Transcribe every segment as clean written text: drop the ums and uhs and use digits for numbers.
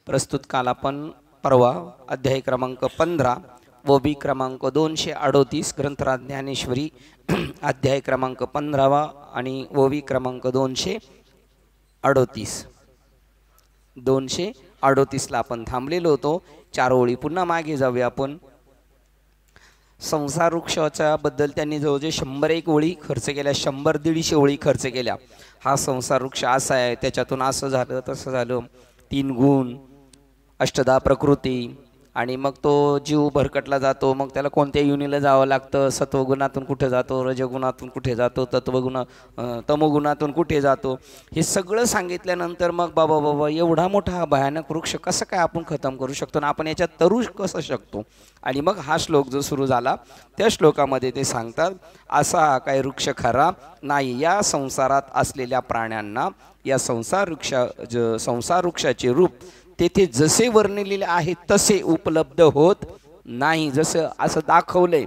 प्रस्तुत काल आपण परवा अध्याय क्रमांक 15 वोबी क्रमांक 238 ग्रंथराज ज्ञानेश्वरी अध्याय क्रमांक 15 आणि वोबी क्रमांक 238 ला आपण थांबलेलो होतो। 4 ओळी पुन्हा मागे जाऊया आपण। संसार वृक्षाच्या बद्दल त्यांनी जवळजवळ 101 ओळी खर्च केल्या, 100-150 ओळी खर्च केल्या। हा संसार वृक्ष असा आहे, त्याच्यातून असं झालं तसं झालं, 3 गुण, अष्टधा प्रकृती, आणि मग तो जीव भरकटला जातो। मग त्याला कोणत्या युनीला जावं लागतं, सत्वगुणातून कुठे जातो, रजगुणातून कुठे जातो, तमोगुणातून कुठे जातो, हे सगळं सांगितल्यानंतर मग बाबा एवढा मोठा भयानक वृक्ष कसं काय आपण खतम करू शकतो ना, आपण याच्यात तरू कसं शकतो। आणि मग हा श्लोक जो सुरू झाला त्या श्लोकामध्ये ते सांगतात, असा काय वृक्ष खरा नाही या संसारात असलेल्या प्राण्यांना, या संसार वृक्षाचे रूप तेथे जसे वर्णिलेले आहे तसे उपलब्ध होत नाही। जसं असं दाखवलंय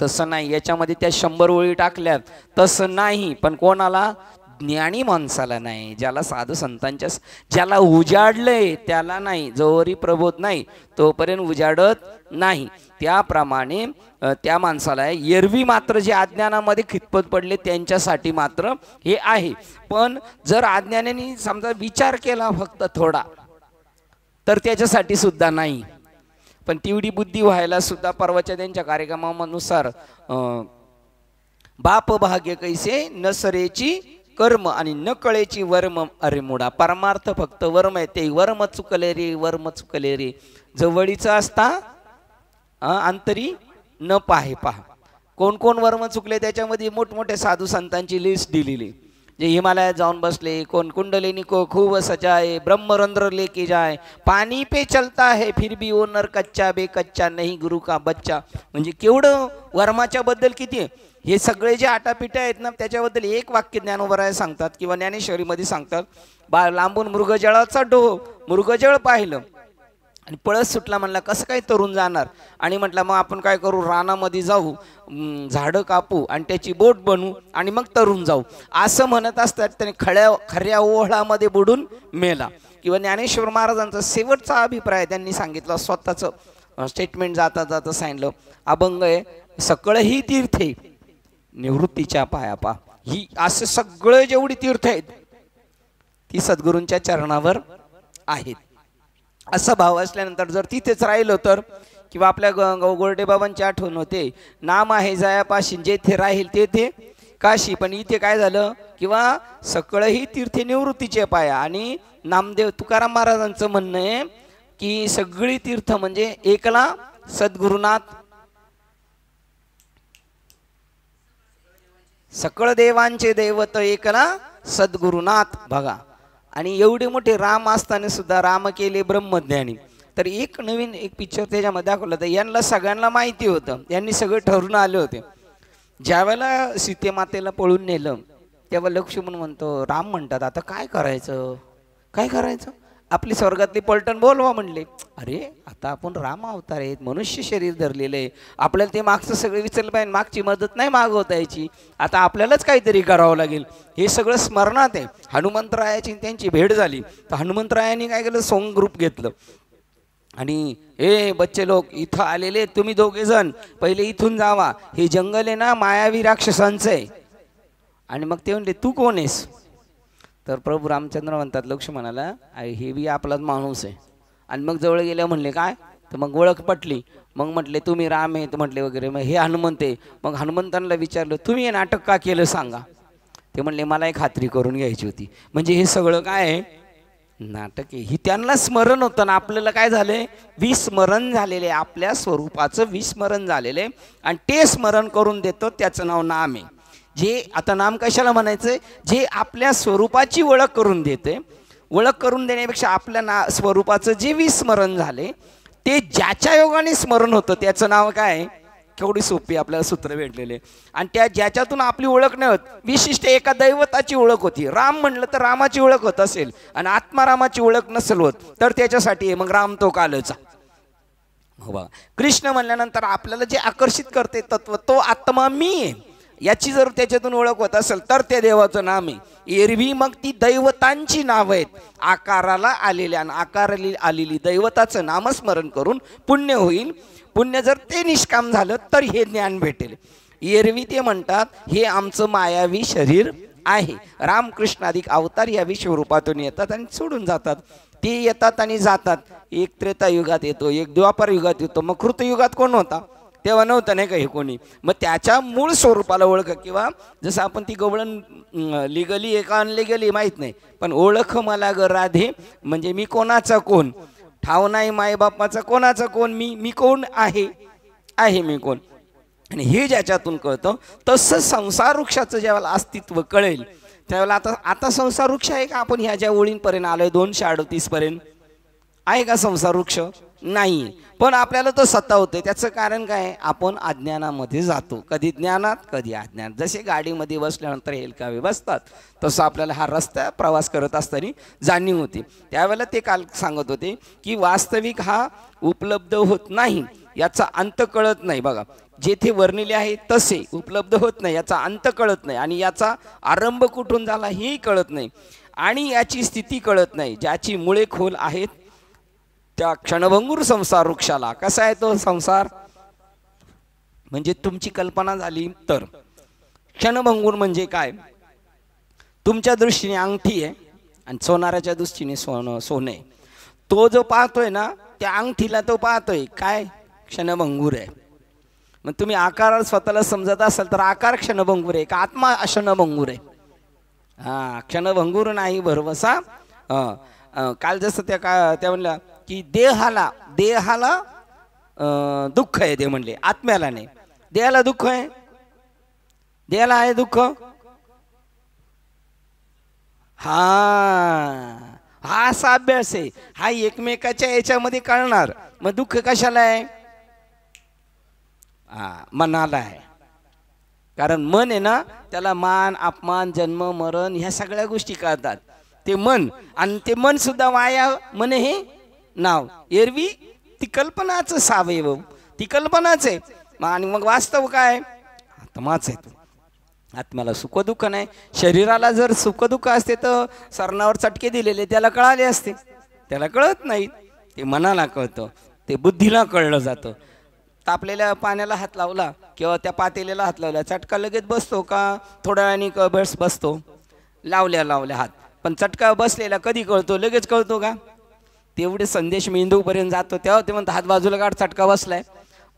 तसं नाही, याच्यामध्ये त्या 100 ओळी टाकल्यात तसं नाही, पण कोणाला? ज्ञानी माणसाला नाही, ज्याला साधू संतांच्या, ज्याला उजाडलंय त्याला नाही, जोवरी प्रबोध नाही तोपर्यंत उजाडत नाही। त्याप्रमाणे त्या माणसाला एरवी मात्र जे अज्ञानामध्ये खितपत पडले त्यांच्यासाठी मात्र हे आहे। पण जर अज्ञानाने समजा विचार केला फक्त थोडा तर त्याच्यासाठी सुद्धा नाही। पण तेवढी बुद्धी व्हायला सुद्धा परवाच्या त्यांच्या कार्यक्रमानुसार बाप भाग्य कैसे न सरेची कर्म आणि न कळेची वर्म अरे मुडा, परमार्थ फक्त वर्म आहे, ते वर्म चुकले रे जवळीचं असता अंतरी न पाहे पहा। कोण कोण वर्म चुकले त्याच्यामध्ये मोठमोठे साधू संतांची लिस्ट दिलेली, जे हिमालयात जाऊन बसले, कोण कुंडलिनी को खूब सजाए, ब्रह्मरंध्र लेके जाए, पानी पे चलता है फिर भी ओनर कच्चा बेकच्चा नहीं गुरु का बच्चा। म्हणजे केवढं वर्माच्या बद्दल किती हे सगळे जे आटापिटा आहेत ना, त्याच्याबद्दल एक वाक्य ज्ञानोबराय सांगतात किंवा ज्ञानेश्वरीमध्ये सांगतात, लांबून मृगजळाचा मृगजळ पाहिलं आणि पळस सुटला, म्हणला कसं काय तरुण जाणार, आणि म्हटलं मग आपण काय करू, रानामध्ये जाऊ, झाडं कापू आणि त्याची बोट बनवू आणि मग तरुण जाऊ, असं म्हणत असतात। त्याने खऱ्या ओहळामध्ये बुडून मेला। किंवा ज्ञानेश्वर महाराजांचा शेवटचा अभिप्राय त्यांनी सांगितला, स्वतःचं स्टेटमेंट जाता जाता सांगितलं, अभंग आहे, सकळही तीर्थे निवृत्तीच्या पायापा। ही असं सगळं जेवढी तीर्थ आहेत ती सद्गुरूंच्या चरणावर आहेत, असं भाव असल्यानंतर जर तिथेच राहिलो तर, किंवा आपल्या गोरडे बाबांची आठवण होते, नाम आहे जयापाशी जेथे राहील तेथे काशी। पण इथे काय झालं, किंवा सकळही तीर्थे निवृत्तीचे पाया। आणि नामदेव तुकाराम महाराजांचं म्हणणं आहे की सगळी तीर्थ म्हणजे एकला सद्गुरुनाथ, सकळ देवांचे दैवत एकला सद्गुरुनाथ बघा। आणि एवढे मोठे राम असताना सुद्धा राम केले ब्रह्मज्ञानी। तर एक नवीन पिक्चर त्याच्यामध्ये दाखवलं तर यांना सगळ्यांना माहिती होतं, यांनी सगळे ठरून आले होते। ज्यावेळेला सीतेमातेला पळून नेलं तेव्हा लक्ष्मण म्हणतो, राम म्हणतात आता काय करायचं, आपली स्वर्गातली पलटण बोलवा म्हणले। अरे आता आपण राम अवतार आहेत, मनुष्य शरीर धरलेलं आहे, आपल्याला ते मागचं सगळं विचारलं पाहिजे, मागची मदत नाही मागवता यायची, आता आपल्यालाच काहीतरी करावं लागेल। हे सगळं स्मरणात आहे। हनुमंतरायाची त्यांची भेट झाली तर हनुमंतरायांनी काय केलं, सोंग ग्रुप घेतलं आणि हे बच्चे लोक इथं आलेले, तुम्ही 2 जण पहिले इथून जावा, हे जंगल आहे ना मायावी राक्षसांचं आहे। आणि मग ते म्हणले तू कोण आहेस, तर प्रभू रामचंद्र म्हणतात लक्ष्मणाला, हे बी आपलाच माणूस आहे। आणि मग जवळ गेल्या म्हणले काय, तर मग ओळख पटली, मग म्हटले तुम्ही राम आहेत म्हटले वगैरे, मग हे हनुमंत आहे। मग हनुमंतांना विचारलं तुम्ही हे नाटक का केलं सांगा, ते म्हणले मला एक खात्री करून घ्यायची होती। म्हणजे हे सगळं काय आहे, नाटक आहे। ही त्यांना स्मरण होतं ना, आपल्याला काय झालंय, विस्मरण झालेले, आपल्या स्वरूपाचं विस्मरण झालेले, आणि ते स्मरण करून देतो त्याचं नाव नाम आहे। जे आता नाम कशाला म्हणायचं, जे आपल्या स्वरूपाची ओळख करून देते। ओळख करून देण्यापेक्षा आपल्या स्वरूपाचं जे विस्मरण झाले ते ज्याच्या योगाने स्मरण होतं त्याचं नाव काय, केवढी सोपी आपल्याला सूत्र भेटलेले। आणि त्या ज्याच्यातून आपली ओळख नाही होत, विशिष्ट एका दैवताची ओळख होती, राम म्हणलं तर रामाची ओळख होत असेल आणि आत्मारामाची ओळख नसेल होत तर त्याच्यासाठी मग राम तो कालचा। हो बघा, कृष्ण म्हणल्यानंतर आपल्याला जे आकर्षित करते तत्व तो आत्मा मी आहे, याची जर त्याच्यातून ओळख होत असेल तर त्या देवाचं नाम आहे। एरवी मग ती दैवतांची नाव आहेत, आकाराला आलेल्या आकाराला आलेली दैवताचं नामस्मरण करून पुण्य होईल। पुण्य जर ते निष्काम झालं तर हे ज्ञान भेटेल। एरवी ते म्हणतात हे आमचं मायावी शरीर आहे, रामकृष्णाधिक अवतार या विश्वरूपातून येतात आणि सोडून जातात। ते येतात आणि जातात, एक त्रेतायुगात येतो, एक द्वापर युगात येतो, मग कृतयुगात कोण होता तेव्हा नव्हतं नाही का हे कोणी। मग त्याच्या मूळ स्वरूपाला ओळख, किंवा जसं आपण ती गवळण लिगली एका अनलिगली माहीत नाही, पण ओळख मला ग राधे म्हणजे मी कोणाचा कोण, ठाव नाही मायबापाचा कोणाचा कोण, मी कोण आहे मी कोण। आणि हे ज्याच्यातून कळतं तसं संसार वृक्षाचं ज्यावेळेला अस्तित्व कळेल त्यावेळेला आता संसार वृक्ष आहे का? आपण ह्या ज्या ओळींपर्यंत आलोय 238 पर्यंत आहे का संसार वृक्ष? नाही, पण आपल्याला तो सतावतोय। त्याचं कारण काय? आपण अज्ञानामध्ये जातो, कधी ज्ञानात कधी अज्ञानात। जसे गाडीमध्ये बसल्यानंतर हेलकावे बसतात तसं आपल्याला हा रस्ता प्रवास करत असताना जाणीव होती। त्यावेळेला ते काल सांगत होते की वास्तविक हा उपलब्ध होत नाही, याचा अंत कळत नाही। बघा, जेथे वर्णिले आहे तसे उपलब्ध होत नाही, याचा अंत कळत नाही, आणि याचा आरंभ कुठून झाला हेही कळत नाही, आणि याची स्थिती कळत नाही। ज्याची मुळे खोल आहेत त्या क्षणभंगूर संसार वृक्षाला, कसा आहे तो संसार म्हणजे तुमची कल्पना झाली तर क्षणभंगूर म्हणजे काय? तुमच्या दृष्टीने अंगठी आहे आणि सोनाराच्या दृष्टीने सोने, तो जो पाहतोय ना त्या अंगठीला तो पाहतोय काय? क्षणभंगूर आहे। मग तुम्ही आकार स्वतःला समजत असाल तर आकार क्षणभंगूर आहे का आत्मा क्षणभंगूर आहे? हा, क्षणभंगूर नाही भरवसा। काल जसं त्या म्हणल्या की देहाला दुःख आहे, ते म्हणले आत्म्याला नाही। देहाला दुःख आहे, देहाला आहे दुःख, हा असा अभ्यास आहे, हा एकमेकाच्या याच्यामध्ये कळणार। मग दुःख कशाला आहे? मनाला आहे, कारण मन आहे ना, त्याला मान अपमान जन्म मरण ह्या सगळ्या गोष्टी कळतात। ते मन, आणि ते मन सुद्धा वाया मन हे नाव, एरवी ती कल्पनाच सावयव, ती कल्पनाच आहे। आणि मग वास्तव काय? आत्माच आहे। आत्म्याला सुख दुःख नाही। शरीराला जर सुख दुःख असते तर सरणावर चटके दिलेले त्याला कळाले असते, त्याला कळत नाही, ते मनाला कळतं, ते बुद्धीला कळलं जातं। तापलेल्या पाण्याला हात लावला किंवा त्या पातेल्याला हात लावला, चटका लगेच बसतो का? थोड्या वेळाने बसतो, लावल्या हात, पण चटका बसलेला कधी कळतो? लगेच कळतो का? तेवढे संदेश मेंदूपर्यंत जातो तेव्हा ते म्हणतात हात बाजूला काढ, चटका बसलाय।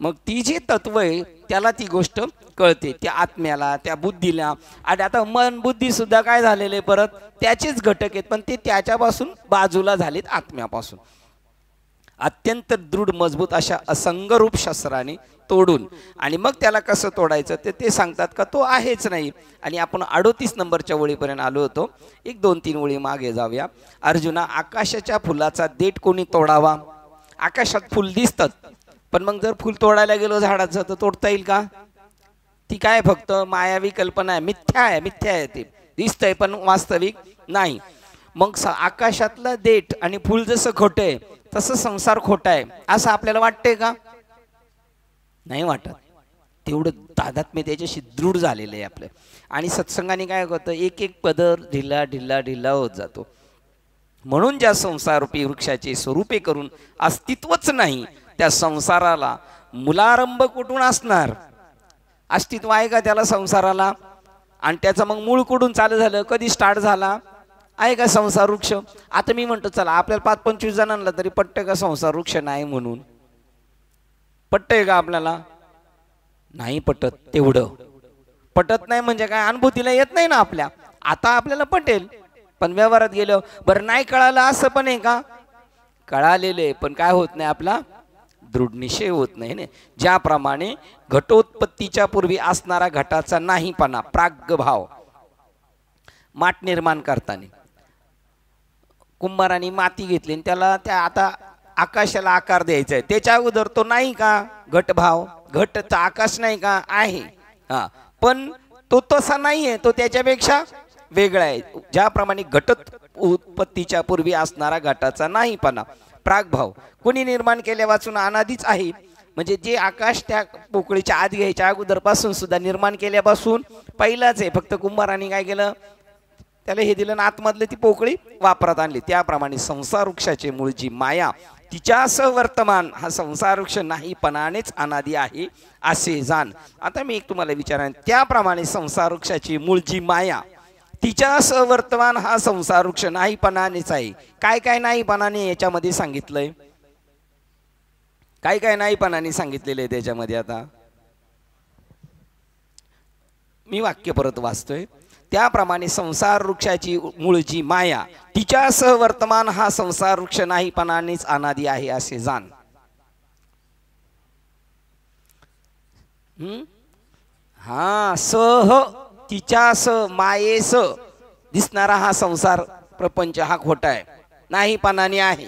मग ती जी तत्व आहे त्याला ती गोष्ट कळते, त्या आत्म्याला, त्या बुद्धीला। आणि आता मन बुद्धी सुद्धा काय झालेले परत त्याचेच घटक आहेत, पण ते त्याच्यापासून बाजूला झालेत आत्म्यापासून। अत्यंत दृढ मजबूत अशा असंगरूप शस्त्राने तोडून, आणि मग त्याला कसं तोडायचं ते सांगतात का तो आहेच नाही। आणि आपण 38 नंबरच्या ओळीपर्यंत आलो होतो, 1-2-3 ओळी मागे जाऊया। अर्जुना, आकाशाच्या फुलाचा देठ कोणी तोडावा? आकाशात फुल दिसतात, पण मग जर फुल तोडायला गेलो झाडाचं तर तोडता येईल का? ती काय फक्त मायावी कल्पना आहे, मिथ्या आहे, ते दिसतंय पण वास्तविक नाही। मग आकाशातलं देठ आणि फुल जसं खोटं आहे तसं संसार खोटा आहे असं आपल्याला वाटतंय का? नाही वाटत। तेवढं तादात्म्य त्याच्याशी दृढ झालेलं आहे आपलं। आणि सत्संगाने काय होतं, एक एक पदर ढिला होत जातो। म्हणून ज्या संसारूपी वृक्षाचे स्वरूपे करून अस्तित्वच नाही त्या संसाराला मुलारंभ कुठून असणार? अस्तित्व आहे का त्याला संसाराला? आणि त्याचं मग मूळ कुठून चालू झालं, कधी स्टार्ट झाला आहे का संसार वृक्ष? आता मी म्हणतो चला आपल्याला 5-25 जणांना तरी पटतं का संसार वृक्ष नाही म्हणून? पटतंय का आपल्याला? नाही पटत। तेवढं पटत नाही म्हणजे काय, अनुभूतीला येत नाही ना आपल्या। आता आपल्याला पटेल, पण व्यवहारात गेलो बरं नाही कळालं असं पण आहे का? कळालेले पण काय होत नाही, आपला दृढ निश्चय होत नाही। ज्याप्रमाणे घटोत्पत्तीच्या पूर्वी असणारा घटाचा नाहीपणा, प्राग्भाव, माठ निर्माण करताना कुंभाराने माती घेतली आणि त्याला त्या आता आकाशाला आकार द्यायचा आहे, त्याच्या अगोदर तो नाही का घटभाव, घटचा आकाश नाही का आहे, पण तो तसा नाही आहे, तो त्याच्यापेक्षा वेगळा आहे। ज्याप्रमाणे घटत उत्पत्तीच्या पूर्वी असणारा घटाचा नाहीपणा, प्राग्भाव कोणी निर्माण केल्या वाचून अनादीच आहे, म्हणजे जे आकाश त्या पोकळीच्या आत घ्यायच्या अगोदरपासून सुद्धा निर्माण केल्यापासून पहिलाच आहे, फक्त कुंभारांनी काय केलं, त्याला हे दिलं ना आतमधली ती पोकळी वापरात आणली. त्याप्रमाणे संसार वृक्षाचे मूळ जी माया तिच्यासह वर्तमान हा संसार वृक्ष नाहीपणानेच अनादी आहे असे जाण. आता मी एक तुम्हाला विचारेन, त्याप्रमाणे संसार वृक्षाची मूळ जी माया तिच्यासह वर्तमान हा संसार वृक्ष नाहीपणानेच आहे. काय काय नाहीपणाने याच्यामध्ये सांगितलंय, काय काय नाहीपणाने सांगितलेलं आहे त्याच्यामध्ये. आता मी वाक्य परत वाचतोय. त्याप्रमाणे संसार वृक्षाची मूळ जी माया तिच्यासह वर्तमान हा संसार वृक्ष नाहीपणानेच अनादी आहे असे जाण. हा सह तिच्यासह मायेस दिसणारा हा संसार प्रपंच हा खोटा आहे, नाहीपणाने आहे.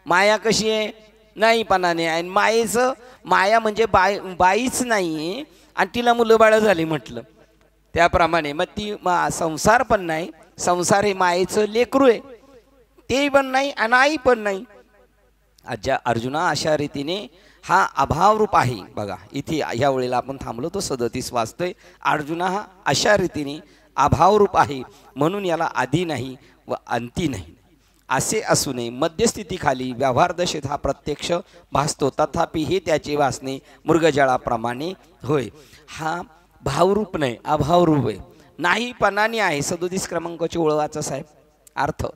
माया कशी आहे, नाहीपणाने आहे. मायेचं, माया म्हणजे बाईच नाही आणि तिला मुलं बाळ झाली म्हटलं, त्याप्रमाणे मग ती संसार पण नाही, संसार हे मायेचं लेकरू आहे, ते पण नाही आणि आई पण नाही. अर्जुना अशा रीतीने हा अभाव रूप आहे. बघा इथे ह्या वेळेला आपण थांबलो तो 37 वाचतोय. अर्जुना हा अशा रीतीने अभाव रूप आहे, म्हणून याला आधी नाही व अंती नाही असे असू नये. मध्यस्थितीखाली व्यवहार दशेत हा प्रत्यक्ष भासतो, तथापि हे त्याचे भासणे मृगजळाप्रमाणे होय. हा भावरूप नाही, अभावरूप आहे, नाहीपणाने आहे. 37 क्रमांकाची ओळ वाचा साहेब अर्थ.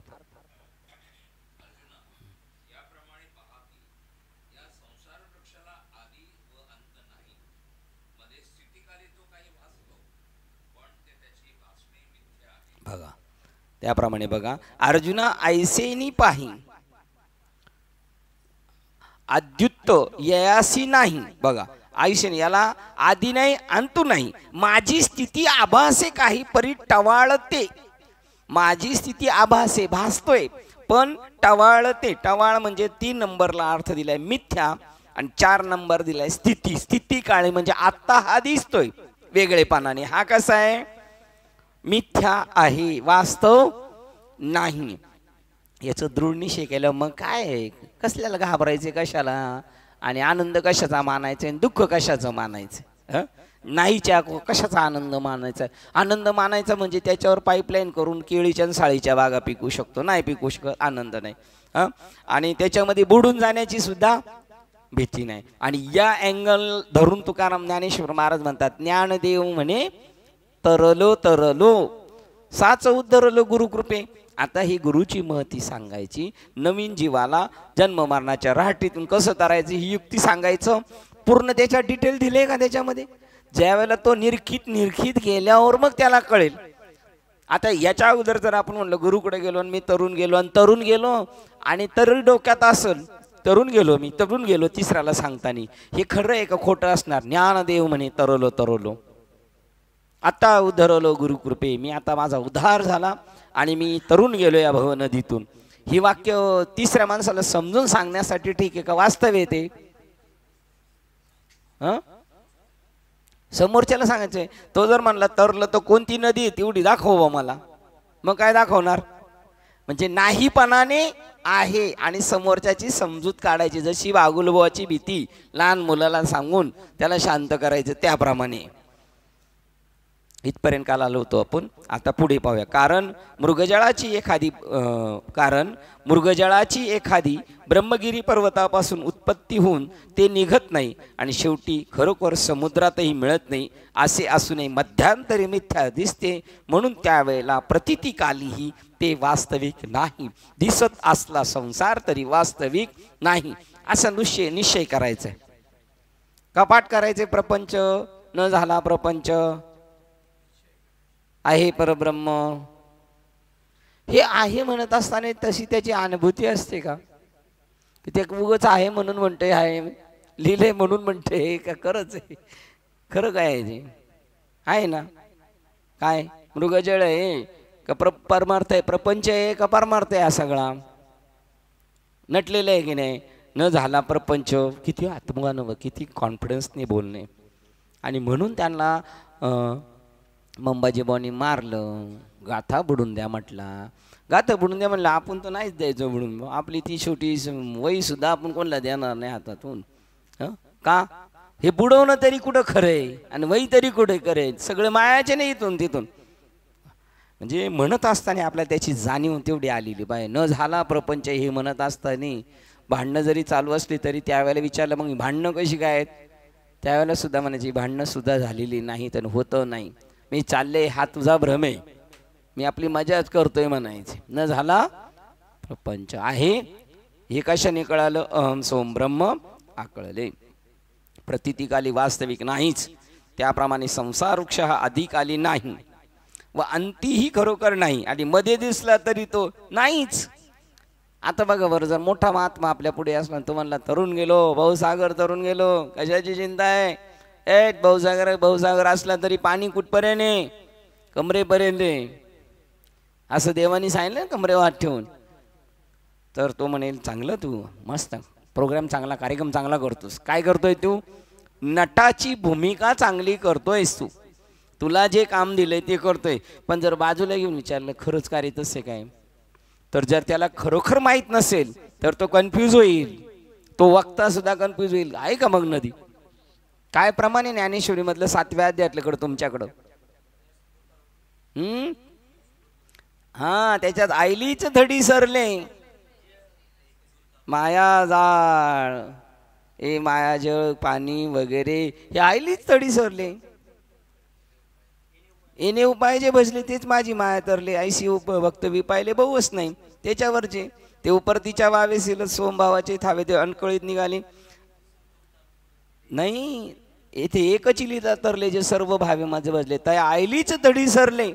बघा त्याप्रमाणे बघा, अर्जुना ऐसेनी पाही अद्युत्त ययासी नाही. बघा आयुष्य याला आधी नाही अंतू नाही. माझी स्थिती आभासे काही परी टवाळते. माझी स्थिती आभासे भासतोय पण टवाळते. टवाळ म्हणजे 3 नंबरला अर्थ दिलाय मिथ्या आणि 4 नंबर दिलाय स्थिती. स्थिती काळे म्हणजे आत्ता हा दिसतोय वेगळेपणाने, हा कसा आहे, मिथ्या आहे, वास्तव नाही. याचं दृढ निश्चय केलं मग काय आहे, कसल्याला घाबरायचे, कशाला आणि आनंद कशाचा मानायचा आणि दुःख कशाचं मानायचं. नाहीच्या कशाचा आनंद मानायचा. आनंद मानायचा म्हणजे त्याच्यावर पाईपलाईन करून केळीच्या आणि साळीच्या बागा पिकू शकतो, नाही पिकू शकत, आनंद नाही. आणि त्याच्यामध्ये बुडून जाण्याची सुद्धा भीती नाही. आणि या अँगल धरून तुकाराम ज्ञानेश्वर महाराज म्हणतात, ज्ञानदेव म्हणे तरलो तरलो साच उद्धरलो गुरुकृपे. आता ही गुरुची महती सांगायची, नवीन जीवाला जन्म मरणाच्या राहटीतून कसं तरायचं ही युक्ती सांगायचं. पूर्ण त्याच्या डिटेल दिले का त्याच्यामध्ये. ज्यावेळेला तो निरखित गेल्यावर मग त्याला कळेल. आता याच्या अगोदर जर आपण म्हणलं गुरुकडे गेलो आणि मी तरुण गेलो आणि तरी डोक्यात असेल तरुण गेलो तिसऱ्याला सांगताना, हे खरं आहे का खोटं असणार. ज्ञानदेव म्हणे तरलो तरलो आता उद्धरलो गुरुकृपे. मी आता माझा उद्धार झाला आणि मी तरुण गेलो या भव नदीतून. ही वाक्य तिसऱ्या माणसाला समजून सांगण्यासाठी ठीक आहे का वास्तव येते. समोरच्याला सांगायचंय. तो जर म्हणला तरलं तर कोणती नदी आहे तेवढी दाखव मला, मग काय दाखवणार. म्हणजे नाहीपणाने आहे आणि समोरच्याची समजूत काढायची. जशी वागुलबुवाची भीती लहान मुलाला सांगून त्याला शांत करायचं, त्याप्रमाणे. इथपर्यंत काल आलो होतो आपण. आता पुढे पाहूया. कारण मृगजळाची एखादी ब्रह्मगिरी पर्वतापासून उत्पत्ती होऊन ते निघत नाही आणि शेवटी खरोखर समुद्रातही मिळत नाही असे असूनही मध्यांतरी मिथ्या दिसते, म्हणून त्यावेळेला प्रतितीकालीही ते वास्तविक नाही. दिसत असला संसार तरी वास्तविक नाही असा निश्चय करायचा आहे. कपाट करायचे. प्रपंच न झाला प्रपंच आहे परब्रह्म. हे आहे म्हणत असताना तशी त्याची अनुभूती असते का. ते उगच आहे म्हणून म्हणते, आहे लिहिले म्हणून म्हणते का, खरंच आहे, खरं काय आहे ते आहे ना. काय मृगजळ आहे का परमार्थ आहे, प्रपंच आहे का परमार्थ आहे, हा सगळा नटलेलं आहे की नाही. न झाला प्रपंच, किती आत्मगानं, किती कॉन्फिडन्सने बोलणे. आणि म्हणून त्यांना मंबाजीबाऊंनी मारलं. गाथा बुडून द्या म्हटला. गाथा बुडून द्या म्हणलं. आपण तर नाहीच द्यायचं बुडून. आपली ती छोटी वही सुद्धा आपण कोणाला देणार नाही हातातून. का? हे बुडवणं तरी कुठं खरंय आणि वही तरी कुठे करे, सगळं मायाचे नाही इथून तिथून. म्हणजे म्हणत असताना आपल्याला त्याची जाणीव तेवढी आलेली बाय. न झाला प्रपंच हे म्हणत असताना भांडणं जरी चालू असली तरी त्यावेळेला विचारलं मग भांडणं कशी काय आहेत, त्यावेळेला सुद्धा म्हणायची भांडणं सुद्धा झालेली नाही तर होतं नाही, मी चालले हा तुझा भ्रम आहे, मी आपली मजाच करतोय म्हणायचे. न झाला प्रपंच आहे हे कशाने कळालं? अहम सोम ब्रह्म आकळले. प्रतितिकाली वास्तविक नाहीच, त्याप्रमाणे संसार वृक्ष हा अधिकाली नाही व अंतीही खरोखर नाही आणि मध्ये दिसला तरी तो नाहीच. आता बघा बरं, जर मोठा महात्मा आपल्या पुढे असला तो म्हणला तरुण गेलो भाऊसागर, तरुण गेलो, कशाची चिंता आहे? भाऊसागर असला तरी पाणी कुठपर्यंत आहे? कमरेपर्यंत आहे, असं देवानी सांगितलं कमरेवर हात ठेवून. तर तो म्हणेल चांगलं, तू मस्त प्रोग्राम चांगला, कार्यक्रम चांगला करतोस. काय करतोय तू? नटाची भूमिका चांगली करतोयस तू, तुला जे काम दिलंय ते करतोय. पण जर बाजूला घेऊन विचारलं खरंच कार्य तसे काय, तर जर त्याला खरोखर माहीत नसेल तर तो कन्फ्यूज होईल, तो वक्ता सुद्धा कन्फ्यूज होईल. आहे का मग नदी? काय प्रमाणे ज्ञानेश्वरी मधलं 7व्या अध्यायातल्याकडं तुमच्याकडं हा, त्याच्यात आईलीच धडी सरले माया जाळ, ए माया जळ पाणी वगैरे हे आईलीच धडी सरले, येणे उपाय जे बसले तेच माझी माया तरले, ऐशी वक्तव्य पाहिले बहुच नाही त्याच्यावरचे ते उपरतीच्या वावेसील सोमभावाचे थावे ते अनकळीत निघाले नाही. येथे एकच लिहिता तरले जे सर्व भावे माझे बसले, त्या आईलीच धडी सरले,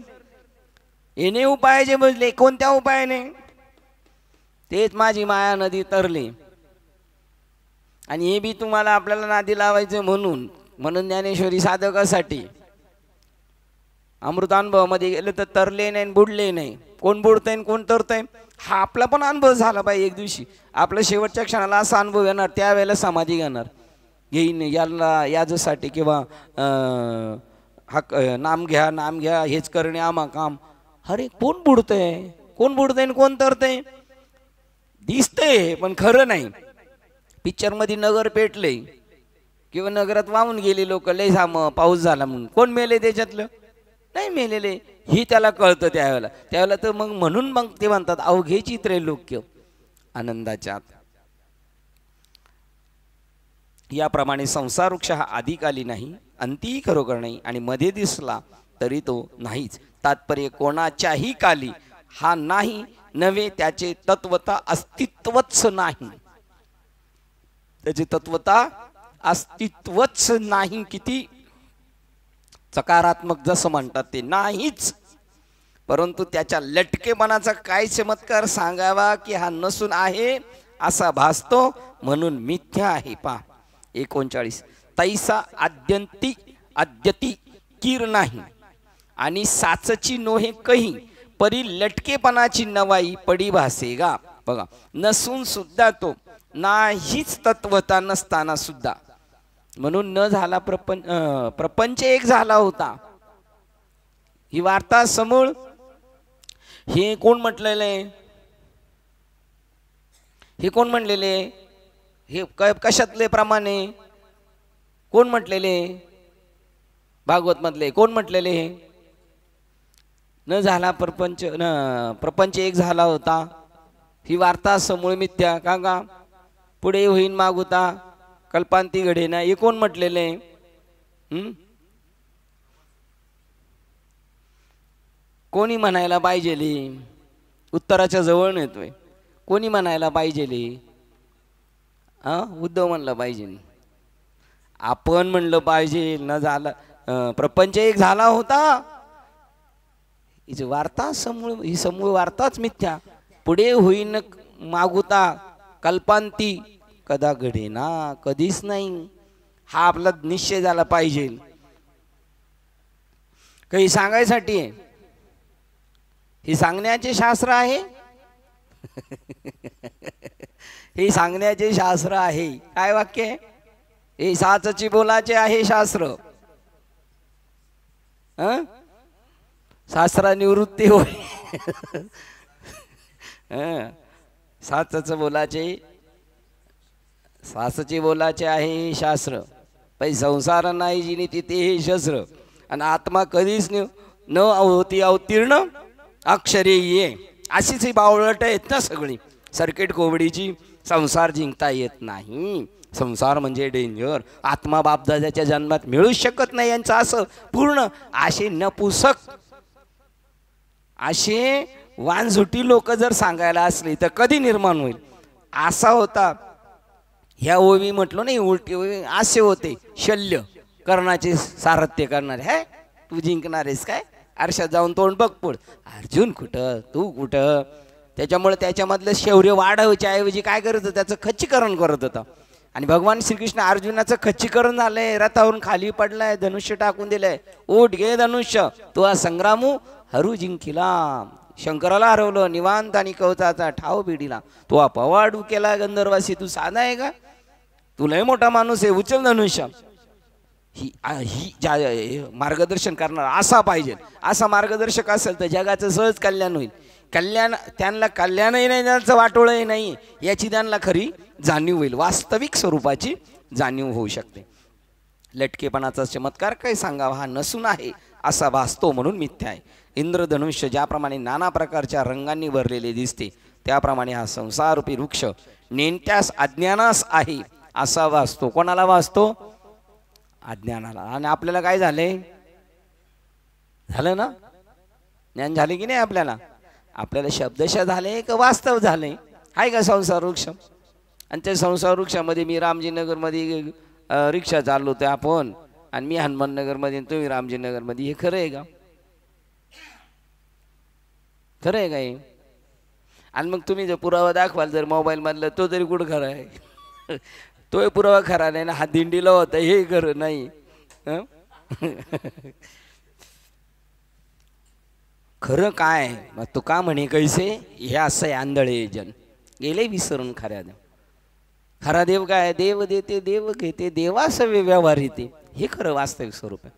येणे उपाय जे बसले कोणत्या उपायाने? तेच माझी माया नदी तरली. आणि हे बी तुम्हाला आपल्याला नादी लावायचं म्हणून ज्ञानेश्वरी साधकासाठी अमृतानुभवामध्ये गेलं तर तरले नाही बुडले नाही. कोण बुडतंय कोण तरतंय हा आपला पण अनुभव झाला पाहिजे. एक दिवशी आपल्या शेवटच्या क्षणाला असा अनुभव येणार, त्यावेळेला समाधी घेणार घेईन याला याच्यासाठी किंवा नाम घ्या हेच करणे आम्हा काम. अरे कोण बुडतंय कोण तरतंय दिसतंय पण खरं नाही. पिक्चर मध्ये नगर पेटले किंवा नगरात वाहून गेले लोक, लय पाऊस झाला म्हणून, कोण मेले त्याच्यातलं? नाही मेलेले, ही त्याला कळतं त्यावेळेला तर म्हणून ते म्हणतात अवघेची त्रैलोक्य आनंदाच्या. याप्रमाणे संसार वृक्ष हा आदिकाली नाही, अंतीही खरोखर नाही आणि मध्ये दिसला तरी तो नाहीच. तात्पर्य कोणाच्याही काली हा नाही नव्हे, त्याचे तत्वता अस्तित्वच नाही, त्याची तत्वता अस्तित्वच नाही. किती सकारात्मक जसं म्हणतात ते नाहीच. परंतु त्याच्या लटकेपणाचा काय चमत्कार सांगावा की हा नसून आहे असा भासतो म्हणून मिथ्या आहे. पा 39 तैसा आद्यती कीर नाही आणि साचची नोहे कही परी लटकेपणाची नवाई पडी भासेगा. बघा, नसून सुद्धा तो नाहीच तत्वता नसताना सुद्धा, म्हणून न झाला प्रपंच एक झाला होता. ही वार्ता समूळ हे कोण म्हटलेलं आहे? हे कोण म्हणलेले? हे कशातले प्रमाणे कोण म्हटलेले? भागवत मधले कोण म्हटलेले? न झाला प्रपंच एक झाला होता, ही वार्ता समूळ मिथ्या. का पुढे होईन मागुता कल्पांती घडे ना, हे कोण म्हटलेले? कोणी म्हणायला पाहिजे? उत्तराच्या जवळ नेतोय. कोणी म्हणायला पाहिजे? उद्धव म्हणलं पाहिजे, आपण म्हणलं पाहिजे. न झाला प्रपंच एक झाला होता, ही वार्ता समूळ वार्ताच मिथ्या. पुढे होईन मागुता कल्पांती कदा घडे ना, कधीच नाही. हा आपला निश्चय झाला पाहिजे. काही सांगायसाठी आहे, हे सांगण्याचे शास्त्र आहे. हे सांगण्याचे शास्त्र आहे. काय वाक्य आहे हे? साचची बोलाचे आहे शास्त्र. शास्त्रा निवृत्ती होय. साचच बोलाचे सासचे बोलाचे आहे शास्त्र, पै संसार नाही जिने तिथे हे शस्त्र, आणि आत्मा कधीच न होती अवतीर्ण अक्षरे ये. अशीच ही बावळट आहेत ना सगळी सर्किट कोबडीची. संसार जिंकता येत नाही. संसार म्हणजे डेंजर. आत्मा बापदादाच्या जन्मात मिळूच शकत नाही यांचं असं पूर्ण. असे नपुसक असे वानझुटी लोक जर सांगायला असली तर कधी निर्माण होईल. असा होता ह्या ओवी म्हटलो नाही, उलटी ओवी असे होते शल्य कर्णाचे सारथ्य करणारे. है तू जिंकणार आहेस काय, आरशात जाऊन तोंड बघ पुढ, अर्जुन कुठं तू कुठं. त्याच्यामुळे त्याच्यामधलं शौर्य वाढवायच्या ऐवजी काय करत होतं, त्याचं खच्चीकरण करत होता. आणि भगवान श्रीकृष्ण अर्जुनाचं खच्चीकरण झालंय, रथावरून खाली पडलाय, धनुष्य टाकून दिलंय, उठ घे धनुष्य, तो हा संग्रामू हरू जिंकिला. शंकराला हरवलं निवांत आणि कवचाचा ठाव बिडीला. तो हा पवाडू केला गंधर्वासी, तू साधा आहे का, तू लय मोठा माणूस आहे, उचल धनुष्य. ही मार्गदर्शन करणार असा पाहिजे. असा मार्गदर्शक असेल तर जगाचं सहज कल्याण होईल. कल्याण त्यांना कल्याणही नाही, त्यांचं वाटोळही नाही, याची त्यांना खरी जाणीव होईल, वास्तविक स्वरूपाची जाणीव होऊ शकते. लटकेपणाचा चमत्कार काय सांगावा, हा नसून आहे असा भासतो म्हणून मिथ्या आहे. इंद्रधनुष्य ज्याप्रमाणे नाना प्रकारच्या रंगांनी भरलेले दिसते, त्याप्रमाणे हा संसारूपी वृक्ष नेणत्यास अज्ञानास आहे असा वाचतो. कोणाला वाचतो, अज्ञानाला. आणि आपल्याला काय झाले, झालं ना ज्ञान झाले की नाही आपल्याला. आपल्याला शब्दशः झाले का वास्तव झाले, आहे का संसार वृक्ष. आणि त्या संसार वृक्षामध्ये मी रामजीनगरमध्ये रिक्षा चालवतोय आपण, आणि मी हनुमाननगरमध्ये तुम्ही रामजीनगरमध्ये, हे खरं आहे का, खरं आहे का हे. आणि मग तुम्ही जर पुरावा दाखवाल जर मोबाईल मधला, तो तरी कुठं खरा आहे, तोही पुरावा खरा नाही ना. हा दिंडीला होता हे खरं नाही. खरं काय, मग तू का म्हणे कैसे, हे असं आहे आंधळे जन गेले विसरून खऱ्या देव. खरा देव काय, देव देते देव घेते, देवासवे व्यवहार येते, हे खरं वास्तविक स्वरूप आहे.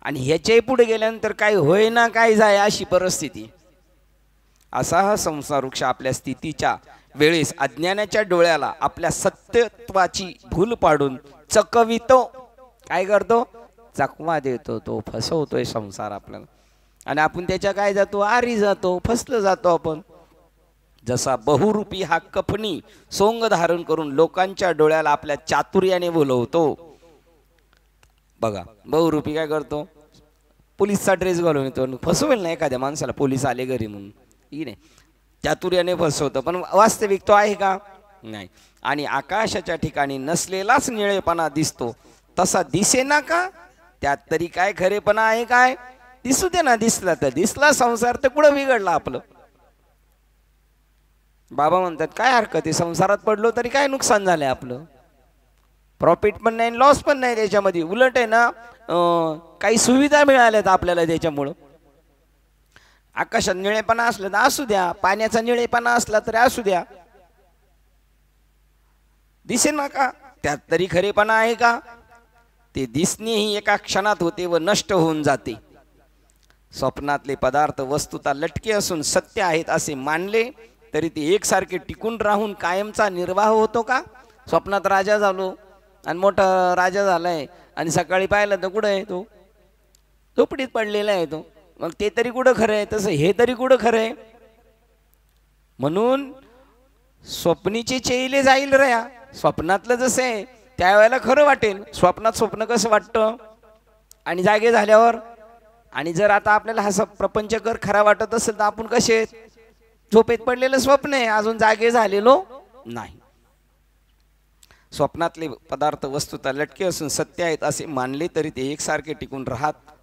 आणि ह्याच्याही पुढे गेल्यानंतर काय होय ना काय जाय अशी परिस्थिती. असा हा संसार वृक्ष आपल्या स्थितीच्या वेळेस अज्ञानाच्या डोळ्याला आपल्या सत्यत्वाची भूल पाडून चकवितो. काय करतो, चकवा देतो, तो फसवतोय संसार आपल्याला. आणि आपण त्याच्या काय जातो, आरी जातो, फसलं जातो आपण. जसा बहुरूपी हा कफनी सोंग धारण करून लोकांच्या डोळ्याला आपल्या चातुर्याने बोलवतो. बघा बहुरूपी काय करतो, पोलीसचा ड्रेस घालून येतो, फसवेल ना एखाद्या माणसाला, पोलीस आले घरी म्हणून, ठीक आहे, चातुर्याने फसवतो. पण वास्तविक तो आहे का, नाही. आणि आकाशाच्या ठिकाणी नसलेलाच निळेपणा दिसतो, तसा दिसेना का, त्यात तरी काय खरेपणा आहे काय, दिसू दे ना. दिसला तर दिसला, संसार तर कुठं बिघडला आपलं. बाबा म्हणतात काय हरकत आहे, संसारात पडलो तरी काय नुकसान झालंय आपलं, प्रॉफिट पण नाही लॉस पण नाही त्याच्यामध्ये. उलट आहे ना, काही सुविधा मिळाल्यात आपल्याला त्याच्यामुळं. आकाशात निळेपणा असलं तर असू द्या, पाण्याचा निळेपणा असला तरी असू द्या, दिसे ना का, त्यात तरी खरेपणा आहे का. ते दिसणे ही एका क्षणात होते व नष्ट होऊन जाते. स्वप्नातले पदार्थ वस्तुता लटके असून सत्य आहेत असे मानले तरी ते एकसारखे टिकून राहून कायमचा निर्वाह होतो का. स्वप्नात राजा झालो आणि मोठा राजा झालाय, आणि सकाळी पाहिलं तर कुठं आहे तो, झोपडीत पडलेला आहे तो. मग ते तरी कुठं खरं आहे, तसं हे तरी कुठं खरं आहे. म्हणून स्वप्नीचे चेले जाईल रे. स्वप्नातलं जसं आहे त्यावेळेला खरं वाटेल. स्वप्नात स्वप्न कसं वाटतं आणि जागे झाल्यावर. आणि जर आता आपल्याला हा प्रपंच कर खरा वाटत असेल तर आपण कसे, झोपेत पडलेलं स्वप्न आहे, अजून जागे झालेलो नाही. स्वप्नातले पदार्थ वस्तुता लटके असून सत्य आहेत असे मानले तरी ते एकसारखे टिकून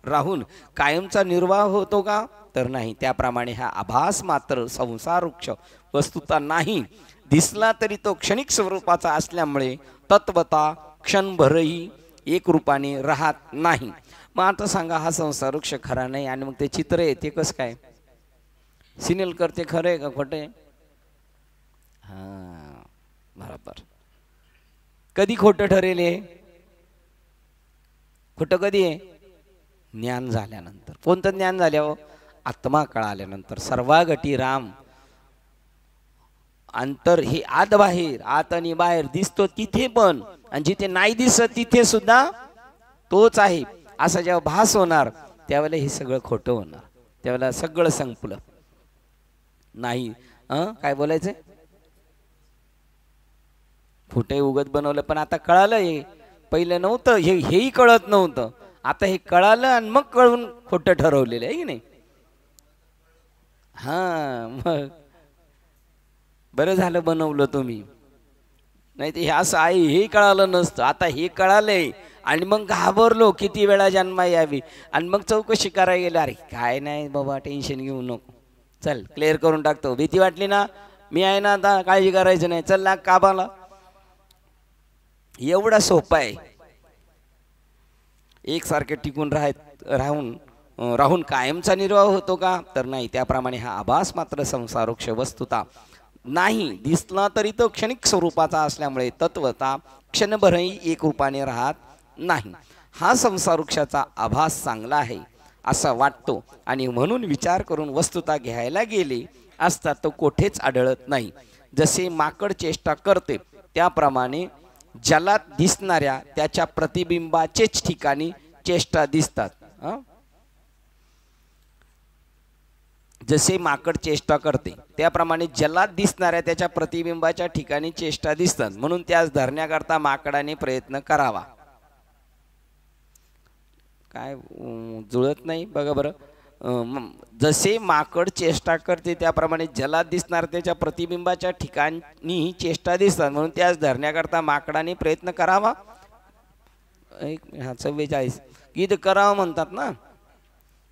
राहून कायमचा निर्वाह होतो का, तर नाही. त्याप्रमाणे हा आभास मात्र संसार वृक्ष वस्तुता नाही. दिसला तरी तो क्षणिक स्वरूपाचा असल्यामुळे तत्वता क्षणभरही एक रूपाने राहत नाही. मग आता सांगा हा संसार वृक्ष खरा नाही, आणि मग ते चित्र आहे ते कसं काय, सिनेल करते खरं आहे का खोटं आहे. हा बरोबर. कधी खोटं ठरेल हे, खोटं कधी आहे, ज्ञान झाल्यानंतर. कोणतं ज्ञान झाल्यावर, आत्मा कळाल्यानंतर. सर्वागटी राम अंतर हे आत बाहेर, आत आणि बाहेर दिसतो तिथे पण, आणि जिथे नाही दिसत तिथे सुद्धा तोच आहे असा जेव्हा भास होणार त्यावेळेला हे सगळं खोटं होणार, त्यावेळेला सगळं संपलं. नाही काय बोलायचं, फुटे उगत बनवलं, पण आता कळालं. हे पहिलं नव्हतं, हेही कळत नव्हतं, आता हे कळालं आणि मग कळून खोटं ठरवलेलं आहे की नाही. हा मग बरं झालं बनवलं तुम्ही, नाही तर हे असं आहे हे कळालं नसतं. आता हे कळालंय आणि मग घाबरलो किती वेळा जन्मा यावी, आणि मग चौकशी करायला गेलं, अरे काय नाही बाबा टेन्शन घेऊ नको, चल क्लिअर करून टाकतो. भीती वाटली ना, मी आहे ना, आता काळजी करायचं नाही, चल लाग काबाला. एवढा सोपा आहे. एकसारखे टिकून राहून कायमचा निर्वाह होतो का, तर नाही. त्याप्रमाणे हा आभास मात्र संसारोक्ष वस्तुता नाही. दिसला तरी तो क्षणिक स्वरूपाचा असल्यामुळे तत्वता क्षणभरही एक रूपाने राहत नाही. हा संसारोक्षाचा आभास चांगला आहे असा वाटतो, आणि म्हणून विचार करून वस्तुता घ्यायला गेले असता तो कोठेच आढळत नाही. जसे माकड चेष्टा करते त्याप्रमाणे जलात दिसणाऱ्या त्याच्या प्रतिबिंबाचेच ठिकाणी चेष्टा दिसतात. जसे माकड चेष्टा करते त्याप्रमाणे जलात दिसणाऱ्या त्याच्या प्रतिबिंबाच्या ठिकाणी चेष्टा दिसतात, म्हणून त्यास धरण्याकरता माकडाने प्रयत्न करावा. काय जुळत नाही बघा बरं. जसे माकड चेष्टा करते त्याप्रमाणे जलात दिसणार त्याच्या प्रतिबिंबाच्या ठिकाणी चेष्टा दिसतात, म्हणून त्यास धरण्याकरता माकडाने प्रयत्न करावा. 44 गीत करावं म्हणतात ना,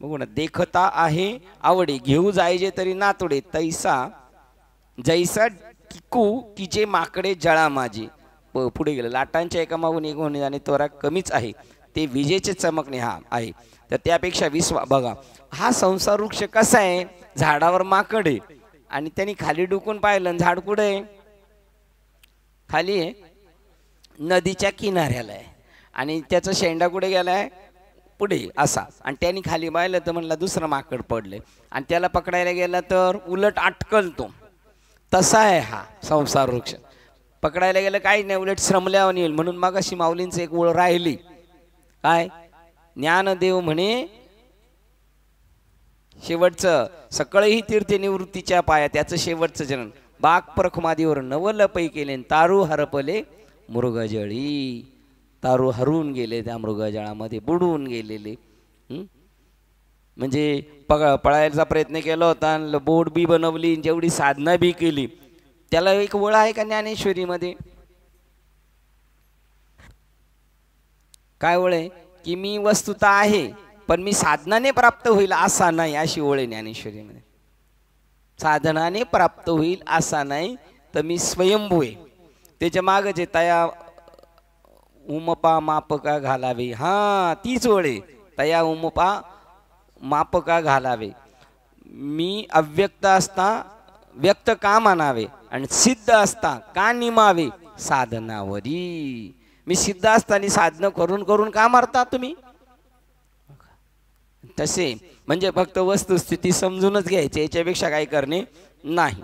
बघू ना. देखता आहे आवडे घेऊ जायचे तरी नातोडे, तैसा जैसा टिकू की जे माकडे जळा माझे. पुढे गेलं, लाटांच्या एकामागून एक होणे आणि त्वरा कमीच आहे, ते विजेचे चमकणे हा आहे. तर त्यापेक्षा बघा हा संसार वृक्ष कसा आहे, झाडावर माकड आहे आणि त्यांनी खाली डुकून पाहिलं, झाड कुठे आहे, खाली आहे, नदीच्या किनाऱ्याला आहे, आणि त्याचा शेंडा कुठे गेलाय, पुढे असा, आणि त्यांनी खाली पाहिलं तर म्हणलं दुसरं माकड पडले, आणि त्याला पकडायला गेला तर उलट अटकलतो. तसा आहे हा संसार वृक्ष. पकडायला गेलं काही नाही, उलट श्रमल्यावर येईल. म्हणून मग अशी माऊलींचं एक ओळ राहिली, काय ज्ञानदेव म्हणे शेवटचं सकळही तीर्थे निवृत्तीच्या पाया, त्याचं शेवटचं जनन बाग परखमादीवर नवल पै केले, तारू हरपले मृगजळी. तारू हरून गेले त्या मृगजळामध्ये, बुडून गेलेले. म्हणजे पळायचा प्रयत्न केला होता, बोट बी बनवली, जेवढी साधना बी केली, त्याला एक वळ आहे का ज्ञानेश्वरीमध्ये, काय वळ आहे की मी वस्तुता आहे पण मी साधनाने प्राप्त होईल असा नाही, अशी ओळ आहे ज्ञानेश्वरीमध्ये. साधनाने प्राप्त होईल असा नाही, तर मी स्वयंभू आहे. त्याच्या मागचे तया उमपा मापका घालावे, हा तीच ओळ आहे, तया उमपा मापका घालावे. मी अव्यक्त असता व्यक्त का मानावे, आणि सिद्ध असता का निमावे साधनावरी. मी सिद्ध असताना साधना करून करून का मारता तुम्ही. तसे म्हणजे फक्त वस्तुस्थिती समजूनच घ्यायची, याच्यापेक्षा काही करणे नाही.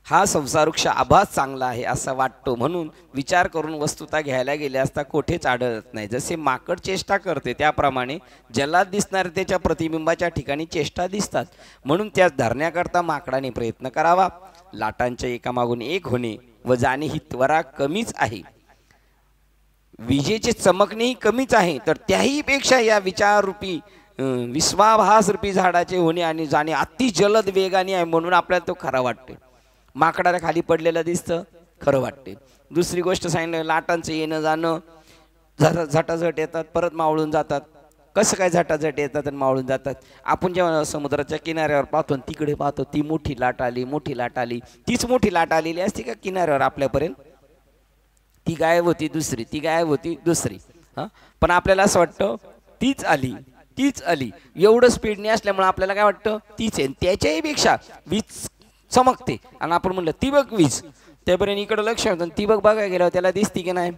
हा संसारुक्ष आभास चांगला आहे असा वाटतो, म्हणून विचार करून वस्तुता घ्यायला गेले असता कोठेच आढळत नाही. जसे माकड चेष्टा करते त्याप्रमाणे जलात दिसणारे त्याच्या प्रतिबिंबाच्या ठिकाणी चेष्टा दिसतात, म्हणून त्यास धरण्याकरता माकडाने प्रयत्न करावा. लाटांच्या एकामागून एक होणे व जाणे ही त्वरा कमीच आहे, विजेचे चमकणेही कमीच आहे, तर त्याही पेक्षा या विचाररूपी विश्वाभास रूपी झाडाचे होणे आणि जाणे अति जलद वेगाने आहे, म्हणून आपल्याला तो खरा वाटते. माकडाला खाली पडलेलं दिसतं, खरं वाटते. दुसरी गोष्ट सांगितलं, लाटांचं येणं जाणं, झटाझट येतात परत मावळून जातात. कसं काय झटाझट येतात आणि मावळून जातात. आपण जेव्हा समुद्राच्या किनाऱ्यावर पाहतो तिकडे पाहतो, ती मोठी लाट आली, मोठी लाट आली, तीच मोठी लाट आलेली असते का किनाऱ्यावर आपल्यापर्यंत, ती गायब होती दुसरी, ती गायब होती दुसरी. पण आपल्याला असं वाटतं तीच आली तीच आली, एवढं स्पीडने असल्यामुळे आपल्याला काय वाटतं तीच आहे. त्याच्याही पेक्षा वीज चमकते आणि आपण म्हणलं ती बघ वीज, त्यापर्यंत इकडं लक्ष होतं, ती बघ बघायला गेल्यावर त्याला दिसती की नाही,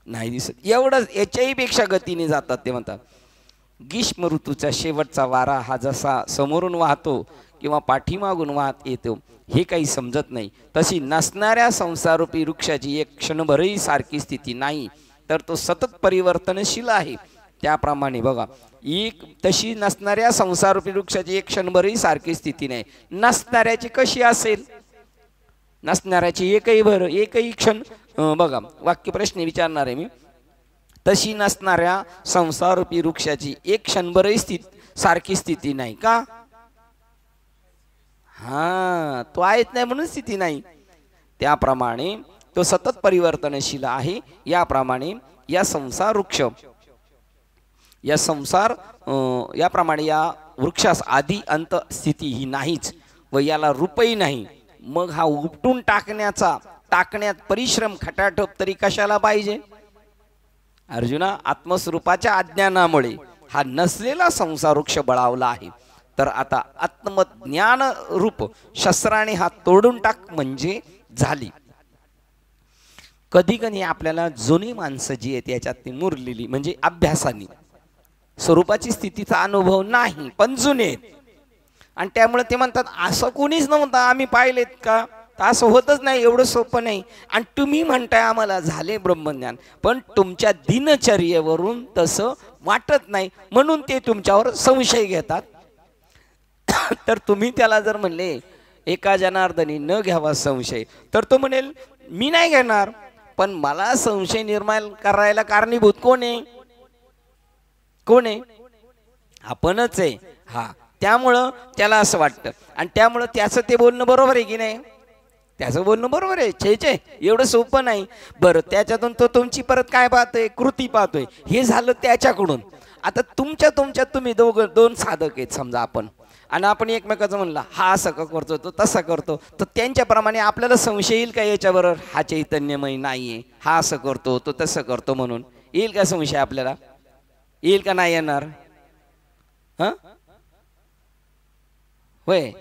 नाही दिसत. एवढंच, याच्याही पेक्षा गतीने जातात. ते म्हणतात ग्रीष्म ऋतूचा शेवटचा वारा हा जसा समोरून वाहतो किंवा पाठीमागून वाहत येतो हे काही समजत नाही. तशी नसणाऱ्या संसारूपी वृक्षाची एक क्षणभरही सारखी स्थिती नाही, तर तो सतत परिवर्तनशील आहे. त्याप्रमाणे बघा, एक तशी नसणाऱ्या संसारूपी वृक्षाची एक क्षणभरही सारखी स्थिती नाही. नसणाऱ्याची कशी असेल? नसणाऱ्याची एकही क्षण बघा, वाक्य प्रश्न विचारणार आहे मी. तशी नसणाऱ्या संसारूपी वृक्षाची एक क्षणभरही सारखी स्थिती नाही का? हा, तो आहेच नाही म्हणून स्थिती नाही. त्याप्रमाणे तो सतत परिवर्तनशील आहे. याप्रमाणे या संसार वृक्ष याप्रमाणे या वृक्षास आदी अंत स्थिती ही नाहीच व याला रूपही नाही. मग हा उपटून टाकण्यात परिश्रम खटाटोप तरी कशाला पाहिजे? अर्जुना, आत्मस्वरूपाच्या अज्ञानामुळे हा नसलेला संसार वृक्ष बळावला आहे. तर आता आत्मज्ञान रूप शस्त्राने हा तोडून टाक म्हणजे झाली. कधी कधी आपल्याला जुनी माणसं जी आहेत याच्यात मुरलेली म्हणजे अभ्यासाने स्वरूपाची स्थितीचा अनुभव नाही, पण जुने आहेत, आणि त्यामुळे ते म्हणतात असं कोणीच नव्हतं, आम्ही पाहिलेत का? तर असं होतच नाही, एवढं सोपं नाही. आणि तुम्ही म्हणताय आम्हाला झाले ब्रह्मज्ञान, पण तुमच्या दिनचर्येवरून तसं वाटत नाही, म्हणून ते तुमच्यावर संशय घेतात. तर तुम्ही त्याला जर म्हणले एका जनार्दनी न घ्यावा संशय, तर तो म्हणेल मी नाही घेणार, पण मला संशय निर्माण करायला कारणीभूत कोण आहे? आपणच आहे. हा, त्यामुळं त्याला असं वाटतं, आणि त्यामुळं त्याचं ते बोलणं बरोबर आहे की नाही? त्याचं बोलणं बरोबर आहे. छे एवढं सोपं नाही. बरं, त्याच्यातून तो तुमची परत काय पाहतोय? कृती पाहतोय. हे झालं त्याच्याकडून. आता तुमच्यात तुम्ही दोन साधक आहेत समजा आपण, आणि आपण एकमेकाचं म्हणला हा असं का करतो, तो तसा करतो, तर त्यांच्याप्रमाणे आपल्याला संशय येईल का याच्याबरोबर? हा चैतन्यमय नाहीये, हा असं करतो, तो तसं करतो, म्हणून येईल का संशय? आपल्याला येईल का नाही येणार? होय,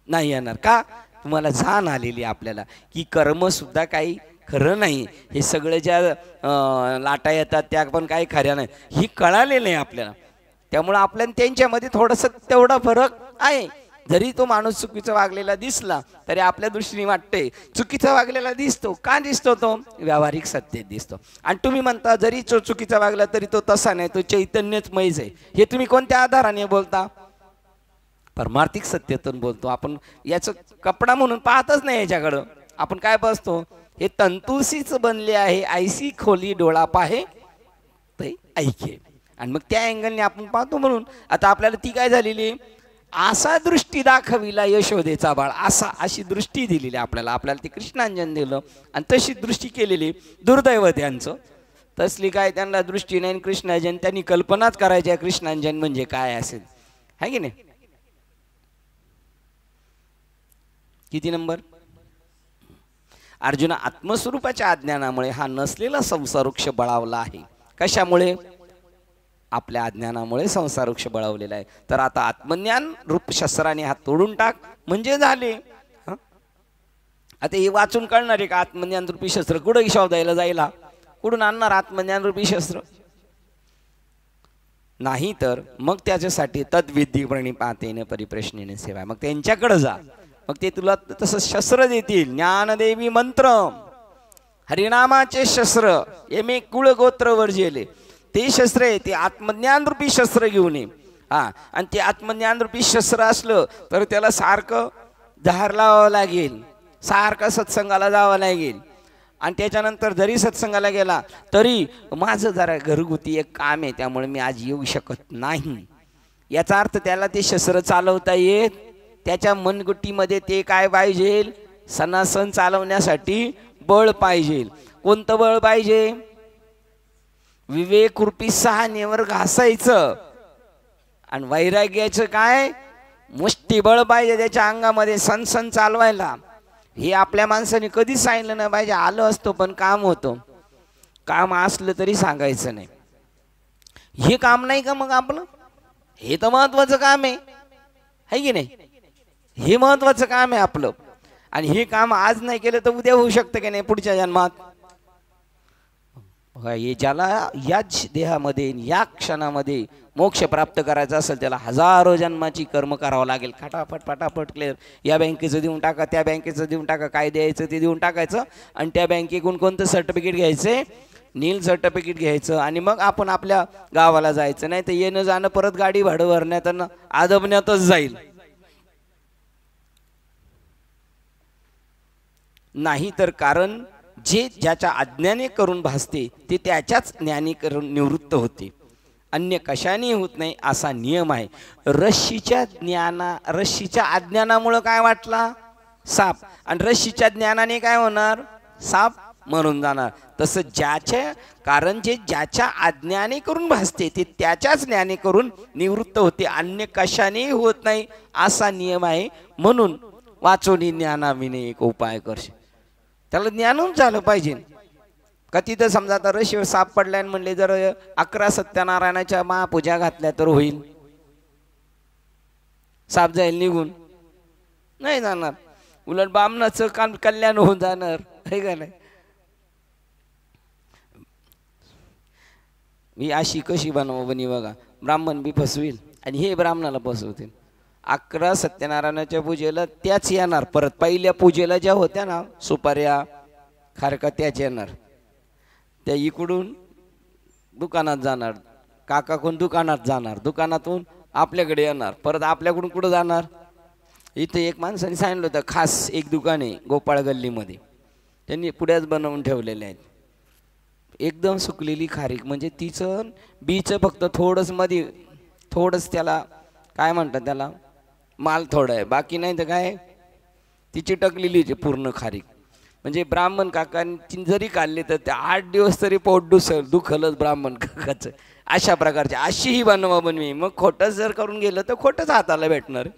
नाही येणार का? तुम्हाला जाण आलेली आपल्याला की कर्म सुद्धा काही खरं नाही, हे सगळे ज्या लाटा येतात त्या पण काही खऱ्या नाही, ही कळालेलं नाही आपल्याला. त्यामुळे आपल्याला त्यांच्यामध्ये थोडंसं तेवढा फरक आहे. जरी तो माणूस चुकीचा वागलेला दिसला तरी आपल्या दृष्टीने वाटते चुकीचा वागलेला दिसतो. का दिसतो? तो व्यावहारिक सत्य दिसतो. आणि तुम्ही म्हणता जरी तो चुकीचा वागला तरी तो तसा नाही, तो चैतन्यमयच आहे. हे तुम्ही कोणत्या आधाराने बोलता? परमार्थिक सत्यतेतून बोलतो आपण. याचं कपडा म्हणून पाहतच नाही याच्याकडं. आपण काय बसतो, हे तंतुसीच बनले आहे, ऐसी खोली डोळा पाहे ते ऐके, आणि मग त्या अँगलने आपण पाहतो. म्हणून आता आपल्याला ती काय झालेली, असा दृष्टी दाखविला यशोदेचा बाळ, अशी दृष्टी दिलेली आपल्याला ते कृष्णांजन दिलं, आणि तशी दृष्टी केलेली. दुर्दैव त्यांचं, तसली काय त्यांना दृष्टी नाही. कृष्णांजन त्यांनी कल्पनाच करायच्या कृष्णांजन म्हणजे काय असेल, है की नाही? किती नंबर? अर्जुना, आत्मस्वरूपाच्या अज्ञानामुळे हा नसलेला संसार वृक्ष बळावला आहे. कशामुळे? आपल्या अज्ञानामुळे संसार वृक्ष बळावलेला आहे. तर आता आत्मज्ञान रूप शस्त्राने हा तोडून टाक म्हणजे झाले. आता हे वाचून कळणार आहे का आत्मज्ञान रूपी शस्त्र कुठं शोधायला जायला? कुठून आणणार आत्मज्ञान रूपी शस्त्र? नाही तर मग त्याच्यासाठी तद्विधी प्रणिपातेन परिप्रश्नेने सेवा, मग त्यांच्याकडे जा, मग ते तुला तसं शस्त्र देतील. ज्ञानदेवी मंत्र, हरिनामाचे शस्त्र, एमे कुळ गोत्र वर्जेले, ते शस्त्र आहे. ते आत्मज्ञान रूपी शस्त्र घेऊन ये. आणि ते आत्मज्ञान रूपी शस्त्र असलं तर त्याला सारखं धार लावावं लागेल, सारखं सत्संगाला जावं लागेल. आणि त्याच्यानंतर जरी सत्संगाला गेला तरी माझं जरा घरगुती एक काम आहे, त्यामुळे मी आज येऊ शकत नाही. याचा अर्थ त्याला ते शस्त्र चालवता येत, त्याच्या मनगुटीमध्ये ते काय पाहिजे, सणासण चालवण्यासाठी बळ पाहिजे. कोणतं बळ पाहिजे? विवेक रूपी सहानेवर घासायचं. आणि वैराग्याचं काय? मुष्टीबळ पाहिजे त्याच्या अंगामध्ये सणसण चालवायला. हे आपल्या माणसाने कधी सांगितलं नाही पाहिजे. आलं असतो पण काम होतं, काम असलं तरी सांगायचं नाही. हे काम नाही का मग आपलं? हे तर महत्वाचं काम आहे की नाही? हे महत्वाचं काम आहे आपलं. आणि हे काम आज नाही केलं तर उद्या होऊ शकतं की नाही पुढच्या जन्मात? हे ज्याला याच देहामध्ये या क्षणामध्ये मोक्ष प्राप्त करायचा असेल त्याला हजारो जन्माची कर्म करावं लागेल. फटाफट फटाफट क्लिअर. या बँकेचं देऊन टाका, त्या बँकेचं देऊन टाका, काय द्यायचं ते देऊन टाकायचं आणि त्या बँकेकडून कोणतं सर्टिफिकेट घ्यायचं, नील सर्टिफिकेट घ्यायचं आणि मग आपण आपल्या गावाला जायचं. नाही तर येणं जाणं परत गाडी भाडं भरण्यात आदबण्यातच जाईल. नाही तर कारण जे ज्याच्या अज्ञाने करून भासते ते त्याच्याच ज्ञानी करून निवृत्त होते, अन्य कशाने होत नाही असा नियम आहे. रश्शीच्या अज्ञानामुळं काय वाटला साप, आणि रश्शीच्या ज्ञानाने काय होणार, साप मरून जाणार. तसं ज्याच्या कारण जे ज्याच्या अज्ञाने करून भासते ते त्याच्याच ज्ञाने करून निवृत्त होते, अन्य कशाने होत नाही असा नियम आहे. म्हणून वाचोनी ज्ञानाविने एक उपाय करशे. त्याला ज्ञानच झालं पाहिजे का. तिथं समजा आता रशीवर साप पडलाय म्हणले जर 11 सत्यनारायणाच्या महापूजा घातल्या तर होईल, साप जाईल निघून, नाही जाणार. उलट बामणाचं कल्याण होऊन जाणार आहे का नाही. मी अशी कशी बनी बघा, ब्राह्मण बी फसवील आणि हे ब्राह्मणाला फसवतील. 11 सत्यनारायणाच्या पूजेला त्याच येणार, परत पहिल्या पूजेला ज्या होत्या ना सुपाऱ्या खारका त्याच येणार. त्या इकडून दुकानात जाणार, काकाकडून दुकानात जाणार, दुकानातून आपल्याकडे येणार, परत आपल्याकडून कुठं जाणार. इथे एक माणसाने सांगितलं होतं खास एक दुकान आहे गोपाळ गल्लीमध्ये, त्यांनी पुड्याच बनवून ठेवलेल्या आहेत. एकदम सुकलेली खारीक, म्हणजे तिचं बीचं फक्त थोडंच मध्ये थोडंच त्याला काय म्हणतात त्याला माल थोडा आहे, बाकी नाही तर काय तिची टकलेली पूर्ण खारीक. म्हणजे ब्राह्मण काकांची जरी काढले तर ते 8 दिवस तरी पोट दुखलच ब्राह्मण काकाचं. अशा प्रकारची अशी ही बनवी. मग खोटंच जर करून गेलं तर खोटंच हाताला भेटणार,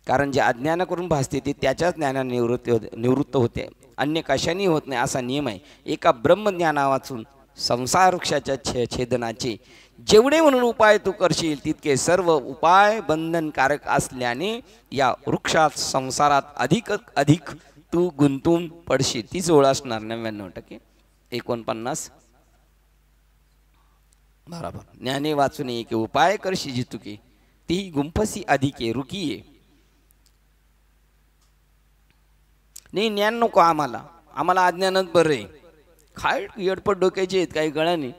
कारण जे अज्ञान करून भासते ते त्याच्याच ज्ञानाने निवृत्त होते, अन्य कशाने होत नाही असा नियम आहे. एका ब्रह्मज्ञाना वाचून संसार वृक्षाच्या छेदनाचे जेवढे म्हणून उपाय तू करशील तितके सर्व उपाय बंधनकारक असल्याने या वृक्षात संसारात अधिक अधिक तू गुंतून पडशील. तीच ओळ असणार 99%. 49 बरोबर. ज्ञाने वाचून एक उपाय करशी जितुके ती गुंफसी अधिके रुकीये. नाही ज्ञान नको आम्हाला, आम्हाला अज्ञानच बरं आहे. काय येडपट डोक्याचे आहेत काही कळा नाही.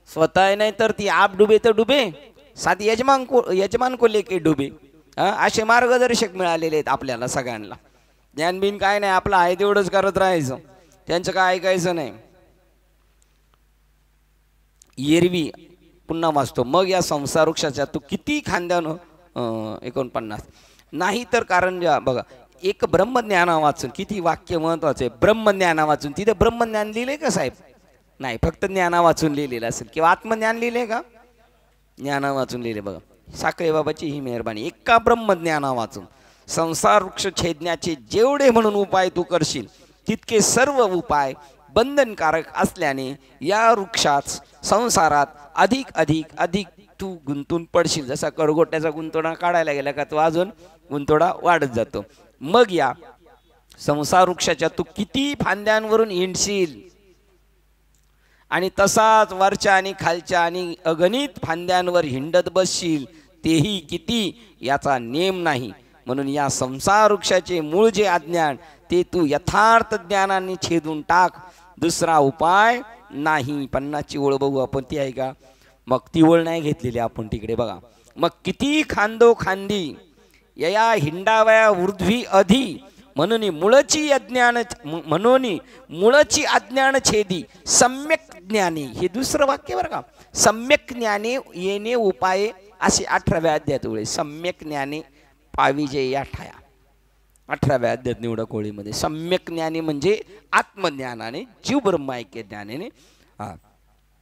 स्वतः नाही तर ती आप डुबे तर डुबे, साथ यजमान को लेके डुबे. असे मार्गदर्शक मिळालेले आहेत आपल्याला सगळ्यांना. ज्ञान बिन काय नाही, आपलं आहे तेवढंच करत राहायचं, त्यांचं काय ऐकायचं नाही. एरवी पुन्हा वाचतो मग या संसार वृक्षाच्या तू किती खांद्यानं 49 नाही तर कारण ज्या बघा एक ब्रह्मज्ञाना वाचून, किती वाक्य महत्वाचं आहे. ब्रह्मज्ञाना वाचून, तिथे ब्रह्मज्ञान लिहिलंय का साहेब, नाही फक्त ज्ञाना वाचून लिहिलेलं असेल किंवा आत्मज्ञान लिहिलंय का, ज्ञाना वाचून लिहिले. बघा साखरे बाबाची ही मेहरबानी. एका ब्रह्मज्ञाना वाचून संसार वृक्ष छेदण्याचे जेवढे म्हणून उपाय तू करशील तितके सर्व उपाय बंधनकारक असल्याने या वृक्षात संसारात अधिक अधिक अधिक तू गुंतून पडशील. जसा करगोट्याचा गुंतवणा काढायला गेला का तो अजून गुंतवणा वाढत जातो. मग या संसार वृक्षाच्या तू किती फांद्यांवरून हिंडशील आणि तसाच वरच्या आणि खालच्या आणि अगणित फांद्यांवर हिंडत बसशील, तेही किती याचा नेम नाही. म्हणून या संसार वृक्षाचे मूळ जे अज्ञान ते तू यथार्थ ज्ञानाने छेदून टाक, दुसरा उपाय नाही. 50ची ओळ बघू आपण, ती आहे का. मग ती ओळ नाही घेतलेली आपण तिकडे बघा. मग किती खांदो खांदी या हिंडावया ऊर्ध्वी अधि म्हणून मुळची अज्ञान म्हणून मुळची अज्ञान छेदी सम्यक ज्ञानी. हे दुसरं वाक्य बरं का. सम्यक ज्ञाने येणे उपाय असे 18व्या अध्यायात ओळे. सम्यक ज्ञाने पाविजे या ठाया 18व्या अध्यायात निवडा कोळीमध्ये. सम्यक ज्ञानी म्हणजे आत्मज्ञानाने जीव ब्रह्म ऐक्य ज्ञानाने. हा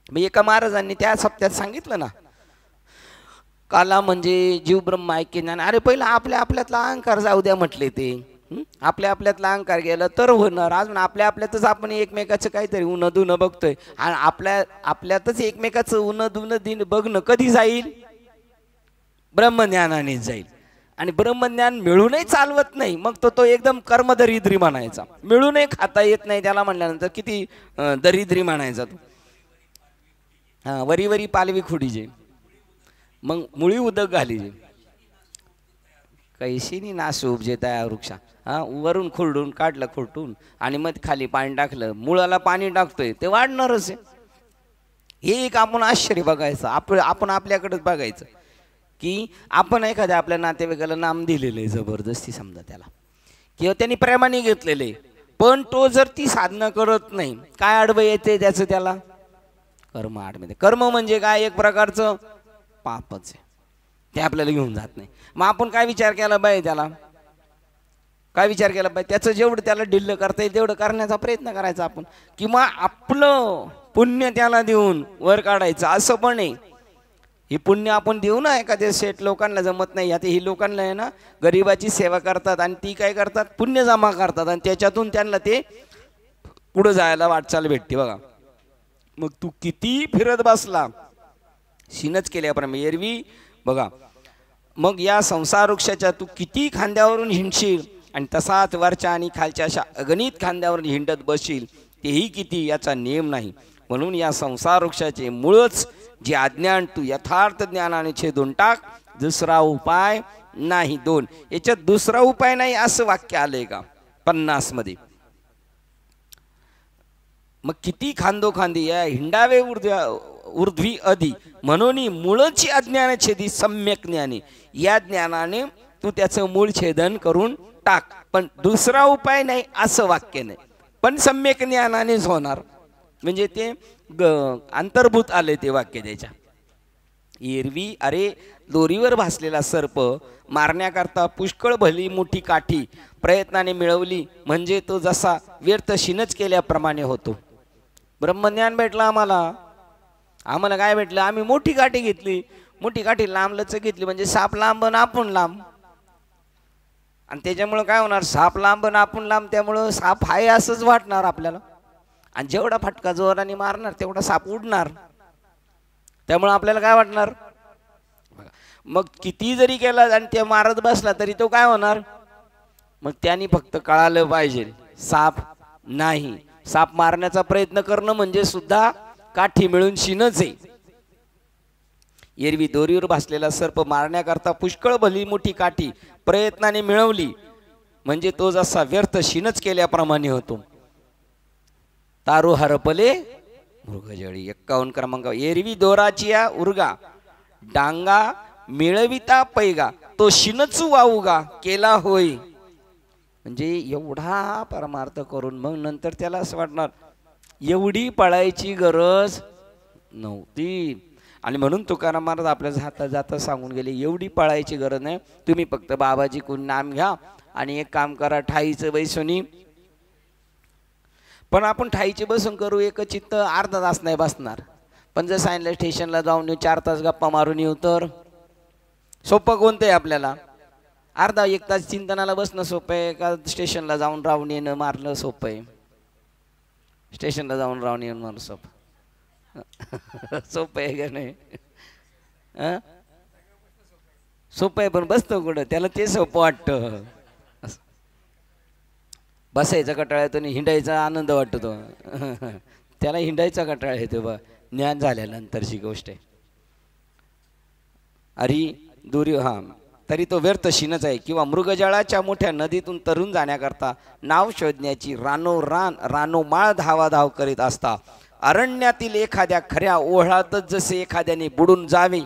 मग एका महाराजांनी त्या सप्त्यात सांगितलं ना, काला म्हणजे जीव ब्रह्म ऐक्य ज्ञान. अरे पहिला आपल्या आपल्यातला अहंकार जाऊ द्या म्हटले ते. आपल्या आपल्यातला अहंकार गेला तर होणार. अजून आपल्या आपल्यातच आपण एकमेकाचं काहीतरी उन दुन बघतोय आणि आपल्यातच एकमेकाचं उन दुन दिन बघणं कधी जाईल, ब्रह्मज्ञानाने जाईल. आणि ब्रह्मज्ञान मिळूनही चालवत नाही, मग तो एकदम कर्मदरिद्री म्हणायचा. मिळूनही खाता येत नाही त्याला म्हणल्यानंतर किती दरिद्री म्हणायचा तो. हा, वरी वरी पालवी खुडीजे, मग मुळी उदक घालीजे, कैशीनी नास उपजे त्या वृक्षा. हा, वरून खुरडून काढलं खुरटून आणि मग खाली पाणी टाकलं, मुळाला पाणी टाकतोय ते वाढणारच आहे. हे एक आपण आश्चर्य बघायचं. आपण आपल्याकडेच बघायचं की आपण एखाद्या आपल्या नातेवाईकाला नाम दिलेलं आहे जबरदस्ती समजा त्याला, किंवा त्यांनी प्रेमाने घेतलेले, पण तो जर ती साधना करत नाही, काय आडवं येते त्याचं? त्याला कर्म आडमध्ये. कर्म म्हणजे काय? एक प्रकारचं पापच आहे, ते आपल्याला घेऊन जात नाही. मग आपण काय विचार केला पाहिजे? त्याला काय विचार केला पाहिजे? त्याचं जेवढं त्याला डिल्ल करता येईल तेवढं करण्याचा प्रयत्न करायचा आपण, किंवा आपलं पुण्य त्याला देऊन वर काढायचं. असं पण आहे, हे पुण्य आपण देऊ ना. एखाद्या शेठ लोकांना जमत नाही, आता ही लोकांना आहे ना गरिबाची सेवा करतात आणि ती काय करतात? पुण्य जमा करतात आणि त्याच्यातून त्यांना ते पुढं जायला वाटचाल भेटते बघा. मग तू किती फिरत बसला, शिनच केल्याप्रमाणे एरवी बघा. मग या संसार वृक्षाच्या तू किती खांद्यावरून हिंडशील आणि तसाच वरच्या आणि खालच्या अशा अगणित खांद्यावरून हिंडत बसशील, तेही किती याचा नियम नाही. म्हणून या संसार वृक्षाचे मूळच जे अज्ञान तू यथार्थ ज्ञानाने छेदून टाक, दुसरा उपाय नाही. 2 याच्यात दुसरा उपाय नाही असं वाक्य आलंय का 50 मध्ये? मग किती खांदोखांदी या हिंडावे ऊर्ध्वी अधि, म्हणून मूळची अज्ञान छेदी सम्यक ज्ञानी. या ज्ञानाने तू त्याचं मूळ छेदन करून टाक. पण दुसरा उपाय नाही असं वाक्य नाही, पण सम्यक ज्ञानानेच होणार. म्हणजे ते अंतर्भूत आले ते वाक्य त्याच्या. एरवी अरे दोरीवर भासलेला सर्प मारण्याकरता पुष्कळ भली मोठी काठी प्रयत्नाने मिळवली म्हणजे तो जसा व्यर्थ शिनच केल्याप्रमाणे होतो. ब्रह्मज्ञान भेटलं आम्हाला काय भेटलं? आम्ही मोठी काठी घेतली, मोठी काठी लांब लचक घेतली म्हणजे साप लांब आणि आपण लांब, आणि त्याच्यामुळं काय होणार? साप लांब आणि आपण लांब, त्यामुळं साप आहे असंच वाटणार आपल्याला. आणि जेवढा फटका जोराने मारणार तेवढा साप उडणार, त्यामुळं आपल्याला काय वाटणार? मग किती जरी केला आणि ते मारत बसला तरी तो काय होणार? मग त्यांनी फक्त कळालं पाहिजे साप नाही. साप मारण्याचा प्रयत्न करणं म्हणजे सुद्धा काठी मिळून शिनच आहे. एरवी दोरीवर भासलेला सर्प मारण्याकरता पुष्कळ भली मोठी काठी प्रयत्नाने मिळवली म्हणजे तो जसा व्यर्थ शिनच केल्याप्रमाणे होतो. तारू हरपले मृगजळी. 51 क्रमांक. एरवी दोराची या उर्गा डांगा मिळविता पैगा, तो शिनचू वाऊगा केला होय. म्हणजे एवढा परमार्थ करून मग नंतर त्याला असं वाटणार एवढी पळायची गरज नव्हती. आणि म्हणून तुकाराम महाराज आपल्या हातात जाता सांगून गेले, एवढी पळायची गरज नाही, तुम्ही फक्त बाबाजी कोण नाम घ्या आणि एक काम करा, ठाईचं बैसोनी. पण आपण ठाईचे बसून करू एक चित्त, अर्धा तास नाही बसणार. पण जर सांगितलं स्टेशनला जाऊन येऊ, 4 तास गप्पा मारून येऊ, तर सोपं कोणतं आहे आपल्याला? अर्धा 1 तास चिंतनाला बसणं सोपं आहे का स्टेशनला जाऊन राहून येणं मारलं सोपं आहे? स्टेशनला जाऊन राहून येणं मारलं सोपं सोपं आहे का नाही? सोपं आहे, पण बसतो कुठं? त्याला ते सोपं वाटतं. बसायचा कटाळा येतो आणि हिंडायचा आनंद वाटतो. त्याला हिंडायचा कटाळा येतो बा, ज्ञान झाल्यानंतरची गोष्ट आहे. अरे दुरी तरी तो व्यर्थ शिनच आहे. किंवा मृगजळाच्या मोठ्या नदीतून तरून जाण्याकरता नाव शोधण्याची रानोमाळ धावाधाव करीत असता अरण्यातील एखाद्या खऱ्या ओढ्यातच जसे एखाद्याने बुडून जावे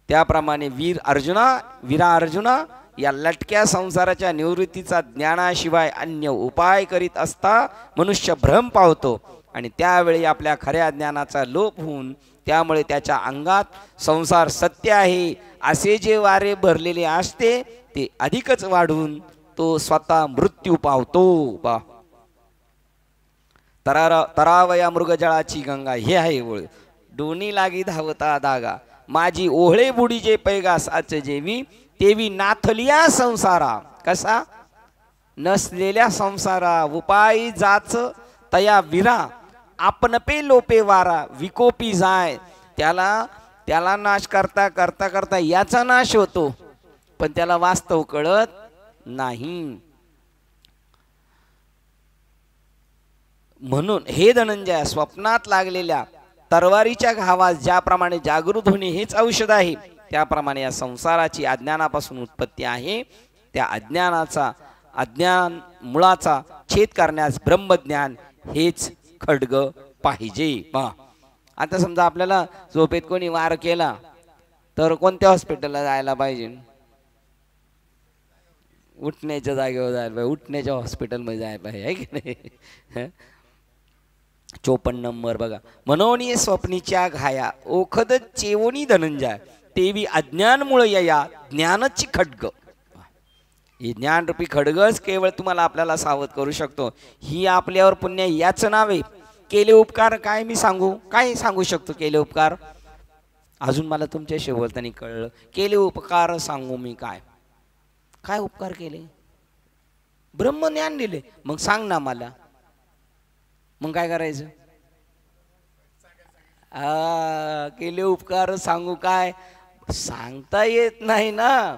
त्याप्रमाणे वीरा अर्जुना या लटक्या संसाराच्या निवृत्तीचा ज्ञानाशिवाय अन्य उपाय करीत असता मनुष्य भ्रम पावतो आणि त्यावेळी आपल्या खऱ्या ज्ञानाचा लोप होऊन त्यामुळे त्याच्या अंगात संसार सत्य आहे असे जे वारे भरलेले असते ते अधिकच वाढून तो स्वतः मृत्यू पावतो. तरावया मृगजळाची गंगा हे आहे ओळ, दोन्ही लागी धावता दागा, माझी ओहळे बुडीचे पैगा साच जेवी तेवी नाथलिया संसारा. कसा? नसलेल्या संसारा उपायी जाच तया विरा आपण पे लोपे वारा विकोपी जाय. त्याला त्याला नाश करता करता करता याचा नाश होतो, पण त्याला वास्तव कळत नाही. म्हणून हे धनंजय, स्वप्नात लागलेल्या तरवारीच्या घावात ज्याप्रमाणे जागृत होणे हेच औषध आहे, त्याप्रमाणे या संसाराची अज्ञानापासून उत्पत्ती आहे. त्या अज्ञान मुळाचा छेद करण्यास ब्रह्मज्ञान हेच खड्ग पाहिजे. आता समजा आपल्याला झोपेत कोणी वार केला तर कोणत्या हॉस्पिटलला जायला पाहिजे? उठण्याच्या जागेवर जायला पाहिजे, उठण्याच्या हॉस्पिटलमध्ये जायला पाहिजे, आहे की नाही? 54 नंबर बघा. मनोनी स्वप्नीच्या घाया ओखद चेवणी धनंजय, तेवी अज्ञानमुळे या ज्ञानाची खड्ग. ही ज्ञानरूपी खड्गच केवळ तुम्हाला आपल्याला सावध करू शकतो. ही आपल्यावर पुण्य याच नावे. केले उपकार काय मी सांगू, काय सांगू शकतो केले उपकार? अजून मला तुमच्याशी बोलताना कळलं, केले उपकार सांगू मी काय? काय उपकार केले? ब्रह्मज्ञान दिले. मग सांग ना मला, मग काय करायचं? केले उपकार सांगू काय? सांगता येत नाही ना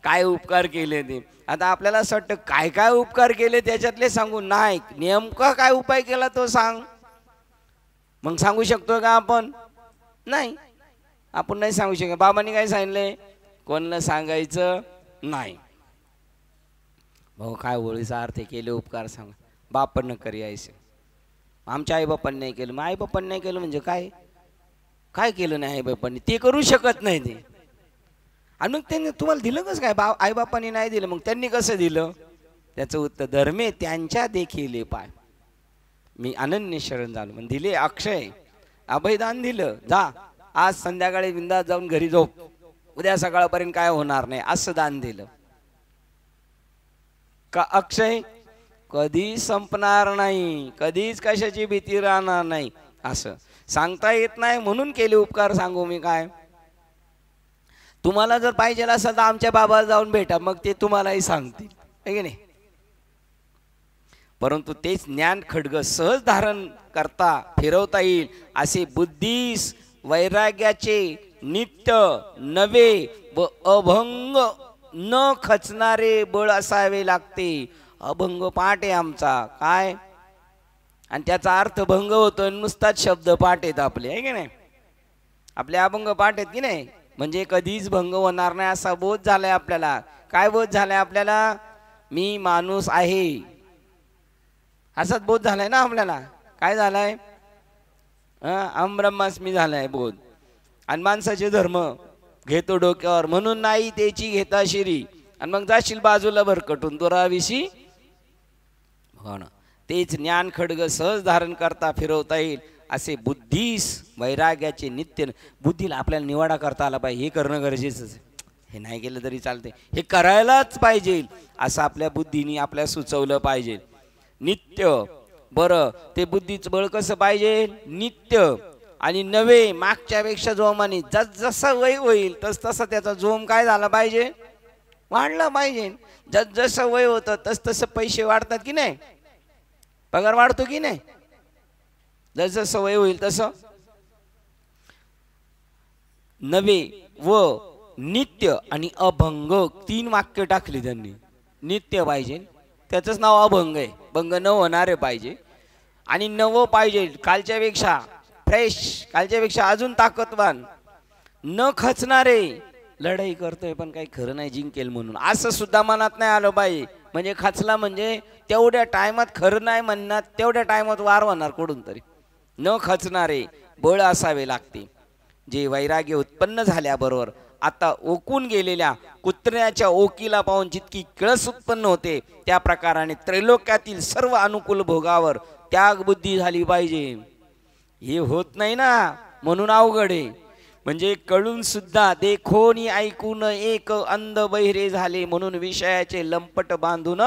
काय उपकार केले ते. आता आपल्याला असं वाटतं काय काय उपकार केले त्याच्यातले सांगू, नाही नेमका काय उपाय केला तो सांग. मग सांगू शकतो का आपण? नाही, आपण नाही सांगू शकत. बाबांनी काय सांगितले? कोणाला सांगायचं नाही. भाऊ काय ओळीचा अर्थ केले उपकार सांग, बापांना करी यायचं. आमच्या आईबापांनी नाही केलं. मग आईबापांनी नाही केलं म्हणजे काय? काय केलं नाही आईबापांनी? ते करू शकत नाही ते. आणि मग त्यांनी तुम्हाला दिलं कसं काय? आईबापांनी नाही दिलं, मग त्यांनी कसं दिलं? त्याचं उत्तर, धर्मे त्यांच्या देखील पाय मी अनन्य शरण झालो. म्हणजे दिले अक्षय अभयदान दिलं. जा आज संध्याकाळी बिंदास जाऊन घरी झोप, उद्या सकाळपर्यंत काय होणार नाही, असं दान दिलं का? अक्षय कधी संपणार नाही, कधीच कशाची भीती राहणार नाही. असं सांगता येत नाही म्हणून केले उपकार सांगू मी काय? तुम्हाला जर पाहिजे असेल तर आमच्या बाबाला जाऊन भेटा, मग ते तुम्हालाही सांगतील, आहे की नाही? परंतु तेच ज्ञान खड्ग सहज धारण करता फिरवता येईल असे बुद्धीस वैराग्याचे नित्य नवे व अभंग न खचणारे बळ असावे लागते. अभंग पाठ आहे आमचा काय, आणि त्याचा अर्थ भंग होतोय, नुसताच शब्द पाठ आहेत आपले, आहे की नाही? आपले अभंग पाठ आहेत की नाही? म्हणजे कधीच भंग होणार नाही असा बोध झालाय आपल्याला. काय बोध झालाय आपल्याला? मी माणूस आहे असाच बोध झालाय ना आपल्याला. काय झालाय? अहम ब्रह्मास्मी झालाय बोध. आणि माणसाचे धर्म घेतो डोक्यावर, म्हणून नाही त्याची घेता शिरी, आणि मग जाशील बाजूला भरकटून दुराविशी. हो ना, तेच ज्ञान खड्ग सहज धारण करता फिरवता येईल असे बुद्धीस वैराग्याचे नित्य. बुद्धीला आपल्याला निवाडा करता आला पाहिजे, हे करणं गरजेचंच आहे. हे नाही केलं तरी चालते, हे करायलाच पाहिजे असं आपल्या बुद्धीने आपल्याला सुचवलं पाहिजे. नित्य बरं, ते बुद्धीचं बळ कसं पाहिजे? नित्य आणि नवे, मागच्या पेक्षा जोमाने. जसं वय होईल तस तसं त्याचा जोम काय झाला पाहिजे? वाढला पाहिजे. जसं वय होतं तस तसं पैसे वाढतात की नाही? पगार वाढतो की नाही? जसं सवय होईल तसं. नवे व नित्य आणि अभंग 3 वाक्य टाकली त्यांनी. नित्य पाहिजे, त्याचंच नाव अभंग आहे. भंग न होणारे पाहिजे. आणि नवं पाहिजे, कालच्यापेक्षा फ्रेश, कालच्यापेक्षा अजून ताकदवान. न खचणारे, लढाई करतोय पण काही खरं नाही जिंकेल म्हणून, असं सुद्धा मनात नाही आलं पाहिजे. म्हणजे खचला म्हणजे तेवढ्या टायमात खरं नाही म्हणणार, तेवढ्या टायमात वार होणार कुठून तरी. न खचणारे बळ असावे लागते, जे वैराग्य उत्पन्न झाल्याबरोबर आता ओकून गेलेल्या कुत्र्याच्या ओकीला पाहून जितकी किळस उत्पन्न होते, त्या प्रकाराने त्रैलोक्यातील सर्व अनुकूल भोगावर त्याग बुद्धी झाली पाहिजे. हे होत नाही ना, म्हणून अवघड आहे. म्हणजे कळून सुद्धा देखोनी ऐकून एक अंध बहिरे झाले, म्हणून विषयाचे लंपट बांधून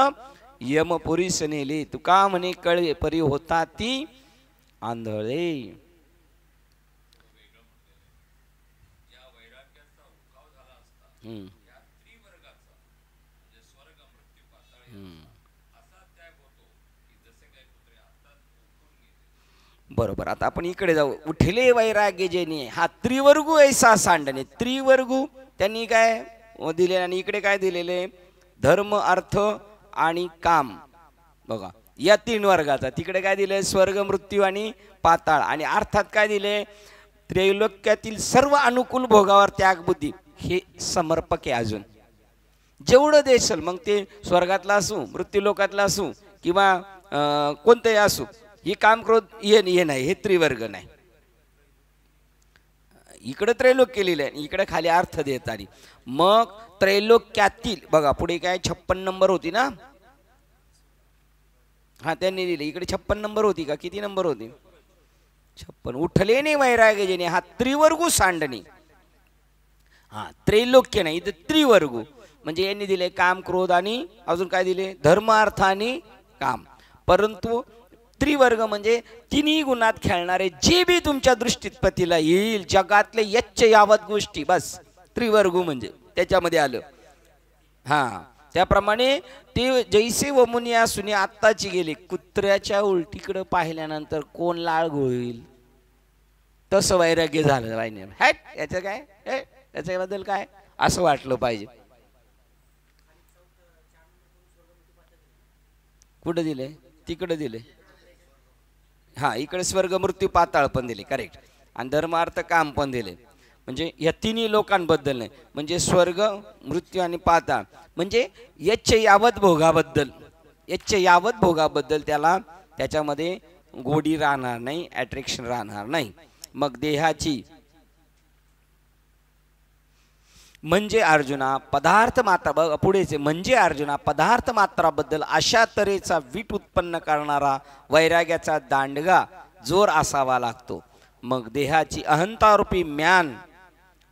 यमपुरीस नेले. तुका म्हणे कळे परी होता ती आंधळे. बरोबर. आता आपण इकडे जाऊ. उठले वैराग्य जेने हा त्रिवर्गू ऐसा सांडणे. त्रिवर्गू त्यांनी काय दिले आणि इकडे काय दिलेले? धर्म अर्थ आणि काम. बघा या तीन वर्गाचा. तिकडे काय दिले? स्वर्ग मृत्यू आणि पाताळ. आणि अर्थात काय दिले? त्रैलोक्यातील सर्व अनुकूल भोगावर त्याग बुद्धी. हे समर्पक आहे. अजून जेवढं देशल मग ते स्वर्गातला असू मृत्यू लोकातला असू किंवा कोणतंही असू, ही काम क्रोध ये नाही, हे त्रिवर्ग नाही. इकडे त्रैलोक्य लिहिलं आहे, इकडे खाली अर्थ देत आली. मग त्रैलोक्यातील बघा पुढे काय 56 नंबर होती ना? हा त्यांनी लिहिले इकडे 56 नंबर होती का? किती नंबर होती? 56. उठले ने वैराग्य जेने हा त्रिवर्गू सांडणे. हा त्रैलोक्य नाही, इथे त्रिवर्गू म्हणजे यांनी दिले काम क्रोध आणि अजून काय दिले? धर्म अर्थ आणि काम. परंतु त्रिवर्ग म्हणजे तिन्ही गुणात खेळणारे जे बी तुमच्या दृष्टीत पतीला येईल जगातले यच्च यावत गोष्टी, बस त्रिवर्गू म्हणजे त्याच्यामध्ये आलं. हा त्याप्रमाणे ते जैसे व मुनी असुनी आत्ताची गेले. कुत्र्याच्या उलटीकडे पाहिल्यानंतर कोण लाळ गोळील तसं वैराग्य झालं. वाईने हॅट याचं काय, याच्याबद्दल काय असं वाटलं पाहिजे. कुठं दिले? तिकडे दिले. हा इकडे स्वर्ग मृत्यू पाताळ पण दिले, करेक्ट. आणि धर्मार्थ काम पण दिले. म्हणजे या तिन्ही लोकांबद्दल नाही, म्हणजे स्वर्ग मृत्यू आणि पाताळ म्हणजे यच्च यावत भोगाबद्दल. यच्च यावत भोगाबद्दल त्याला त्याच्यामध्ये गोडी राहणार नाही, अट्रॅक्शन राहणार नाही. मग देहाची म्हणजे अर्जुना पदार्थ मात्रा, बघा पुढेचे म्हणजे अर्जुना पदार्थ मात्राबद्दल अशा तऱ्हेचा वीट उत्पन्न करणारा वैराग्याचा दांडगा जोर असावा लागतो. मग देहाची अहंतारूपी म्यान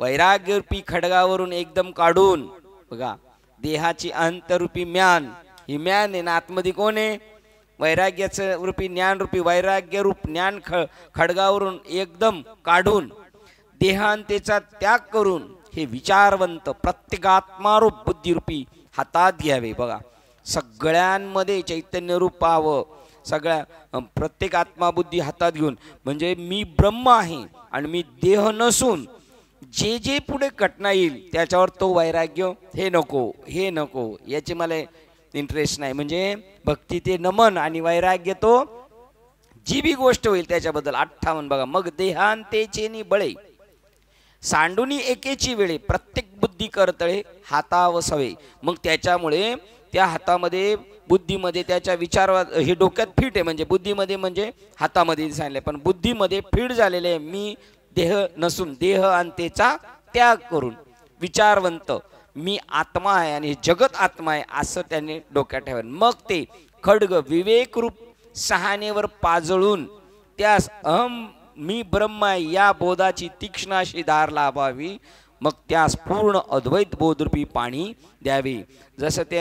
वैराग्यरूपी खडगावरून एकदम काढून, बघा देहाची अहंतरूपी म्यान, ही म्यान आहे ना आतमध्ये कोण आहे? वैराग्याचं रूपी ज्ञान रूपी वैराग्य रूप ज्ञान खडगावरून एकदम काढून देहांतेचा त्याग करून हे विचारवंत प्रत्येकात्मारूप बुद्धिरूपी हातात घ्यावे. बघा सगळ्यांमध्ये चैतन्य रूप पाहावं, सगळ्या प्रत्येक आत्मा बुद्धी हातात घेऊन, म्हणजे मी ब्रह्म आहे आणि मी देह नसून जे जे पुढे घटना येईल त्याच्यावर तो वैराग्य, हे नको हे नको याची मला इंटरेस्ट नाही. म्हणजे भक्ती ते नमन आणि वैराग्य तो जी बी गोष्ट होईल त्याच्याबद्दल. 58 बघा मग देहांतेचे नि बळे सांडुनी एकेची वेळे प्रत्येक बुद्धी करतळे हातावसवे. मग त्याच्यामुळे त्या हातामध्ये बुद्धीमध्ये त्याच्या विचार हे डोक्यात फिट आहे, म्हणजे बुद्धीमध्ये म्हणजे हातामध्ये सांगितले, पण बुद्धीमध्ये फिट झालेले आहे मी देह नसून देह अंतेचा त्याग करून विचारवंत मी आत्मा आहे आणि जगत आत्मा आहे असं त्यांनी डोक्यात ठेवलं. मग ते खड्ग विवेकरूप सहानेवर पाजळून त्यास अहम मी ब्रह्म आहे या बोधाची तीक्ष्ण अशी धार लाभावी. मग त्यास पूर्ण अद्वैत बोधरूपी पाणी द्यावे. जसं ते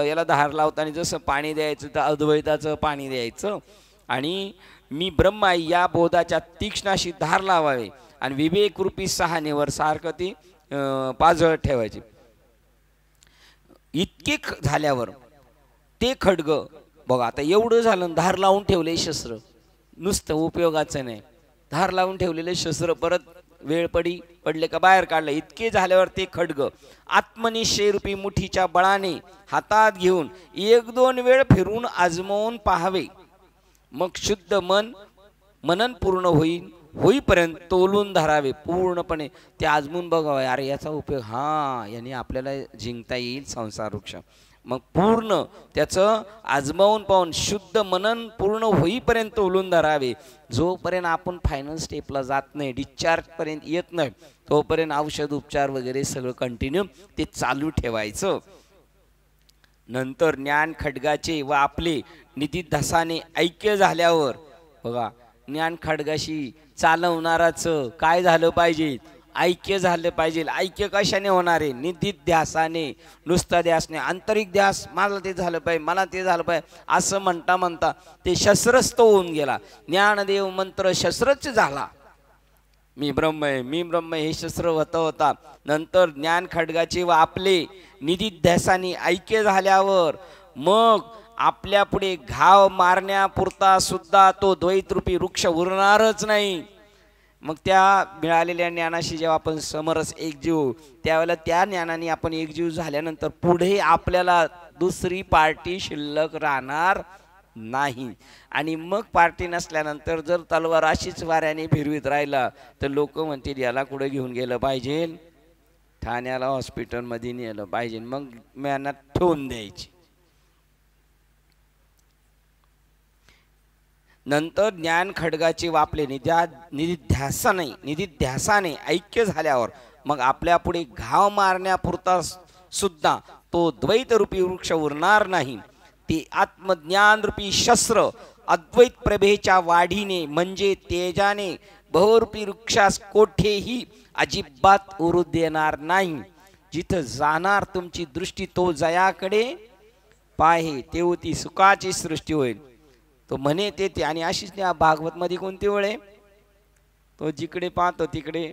याला धार लावताना जसं पाणी द्यायचं तर अद्वैताचं पाणी द्यायचं आणि मी ब्रह्म आहे या बोधाच्या तीक्ष्ण अशी धार लावावे आणि विवेकरूपी सहानेवर सारखं ती पाजळ ठेवायची. इतके झाल्यावर ते खड्ग बघा आता एवढं झालं, धार लावून ठेवले शस्त्र, नुसतं उपयोगाचं नाही, धार लावून ठेवलेले शस्त्र परत वेळ पडले का बाहेर काढलं. इतके झाल्यावर ते खड्ग आत्मनिश्चयरूपी मुठीच्या बळाने हातात घेऊन 1-2 वेळ फिरून आजमावून पाहावे. मग शुद्ध मनन पूर्ण होईपर्यंत तोलून धरावे. पूर्णपणे ते आजमून बघावे, अरे याचा उपयोग हा याने आपल्याला जिंकता येईल संसार वृक्ष. मग पूर्ण त्याचं आजमावून पाहून शुद्ध मनन पूर्ण होईपर्यंत तोलून धरावे. जोपर्यंत आपण फायनल स्टेपला जात नाही, डिस्चार्ज पर्यंत येत नाही, तोपर्यंत औषध उपचार वगैरे सगळं कंटिन्यू ते चालू ठेवायचं. नंतर ज्ञान खड्गाचे व आपले निधिध्यासाने ऐक्य झाल्यावर, बघा ज्ञान खड्गाशी चालवणाराचं काय झालं पाहिजे? ऐक्य झालं पाहिजे. ऐक्य कशाने होणार आहे? निधिध्यासाने, नुसता ध्यासने. आंतरिक ध्यास मला ते झालं पाहिजे, मला ते झालं पाहिजे असं म्हणता म्हणता ते शस्त्रस्थ होऊन गेला. ज्ञानदेव मंत्र शस्त्रच झाला. मी ब्रह्म आहे, मी ब्रह्म हे शस्त्र होता. नंतर ज्ञान खड्गाचे व आपले निधिध्यासाने ऐक्य झाल्यावर मग आपल्या पुढे घाव मारण्यापुरता सुद्धा तो द्वैतरूपी वृक्ष उरणारच नाही. मग त्या मिळालेल्या ज्ञानाशी जेव्हा आपण समरस एकजीव, त्यावेळेला त्या ज्ञानाने आपण एकजीव झाल्यानंतर पुढे आपल्याला दुसरी पार्टी शिल्लक राहणार नाही. आणि मग पार्टी नसल्यानंतर जर तलवार अशीच वाऱ्याने फिरवीत राहिला तर लोक म्हणतील याला कुठे घेऊन गेलं पाहिजे, ठाण्याला हॉस्पिटलमध्ये नेलं पाहिजे, मग मेहनत ठेवून द्यायची. नंतर ज्ञान खडगाचे वापले निधिध्यासाने ऐक्य झाल्यावर मग आपल्या पुढे घाव मारण्यापुरता सुद्धा तो द्वैतरूपी वृक्ष उरणार नाही. ते आत्मज्ञान रूपी शस्त्र अद्वैत प्रभेच्या वाढीने म्हणजे तेजाने बहुरूपी वृक्षास कोठेही अजिबात उरू देणार नाही. जिथं जाणार तुमची दृष्टी तो जयाकडे पाहे तेव्हा ती सुखाची सृष्टी होईल. तो म्हणे ते आणि अशीच त्या भागवत मध्ये कोणती वेळे तो जिकडे पाहतो तिकडे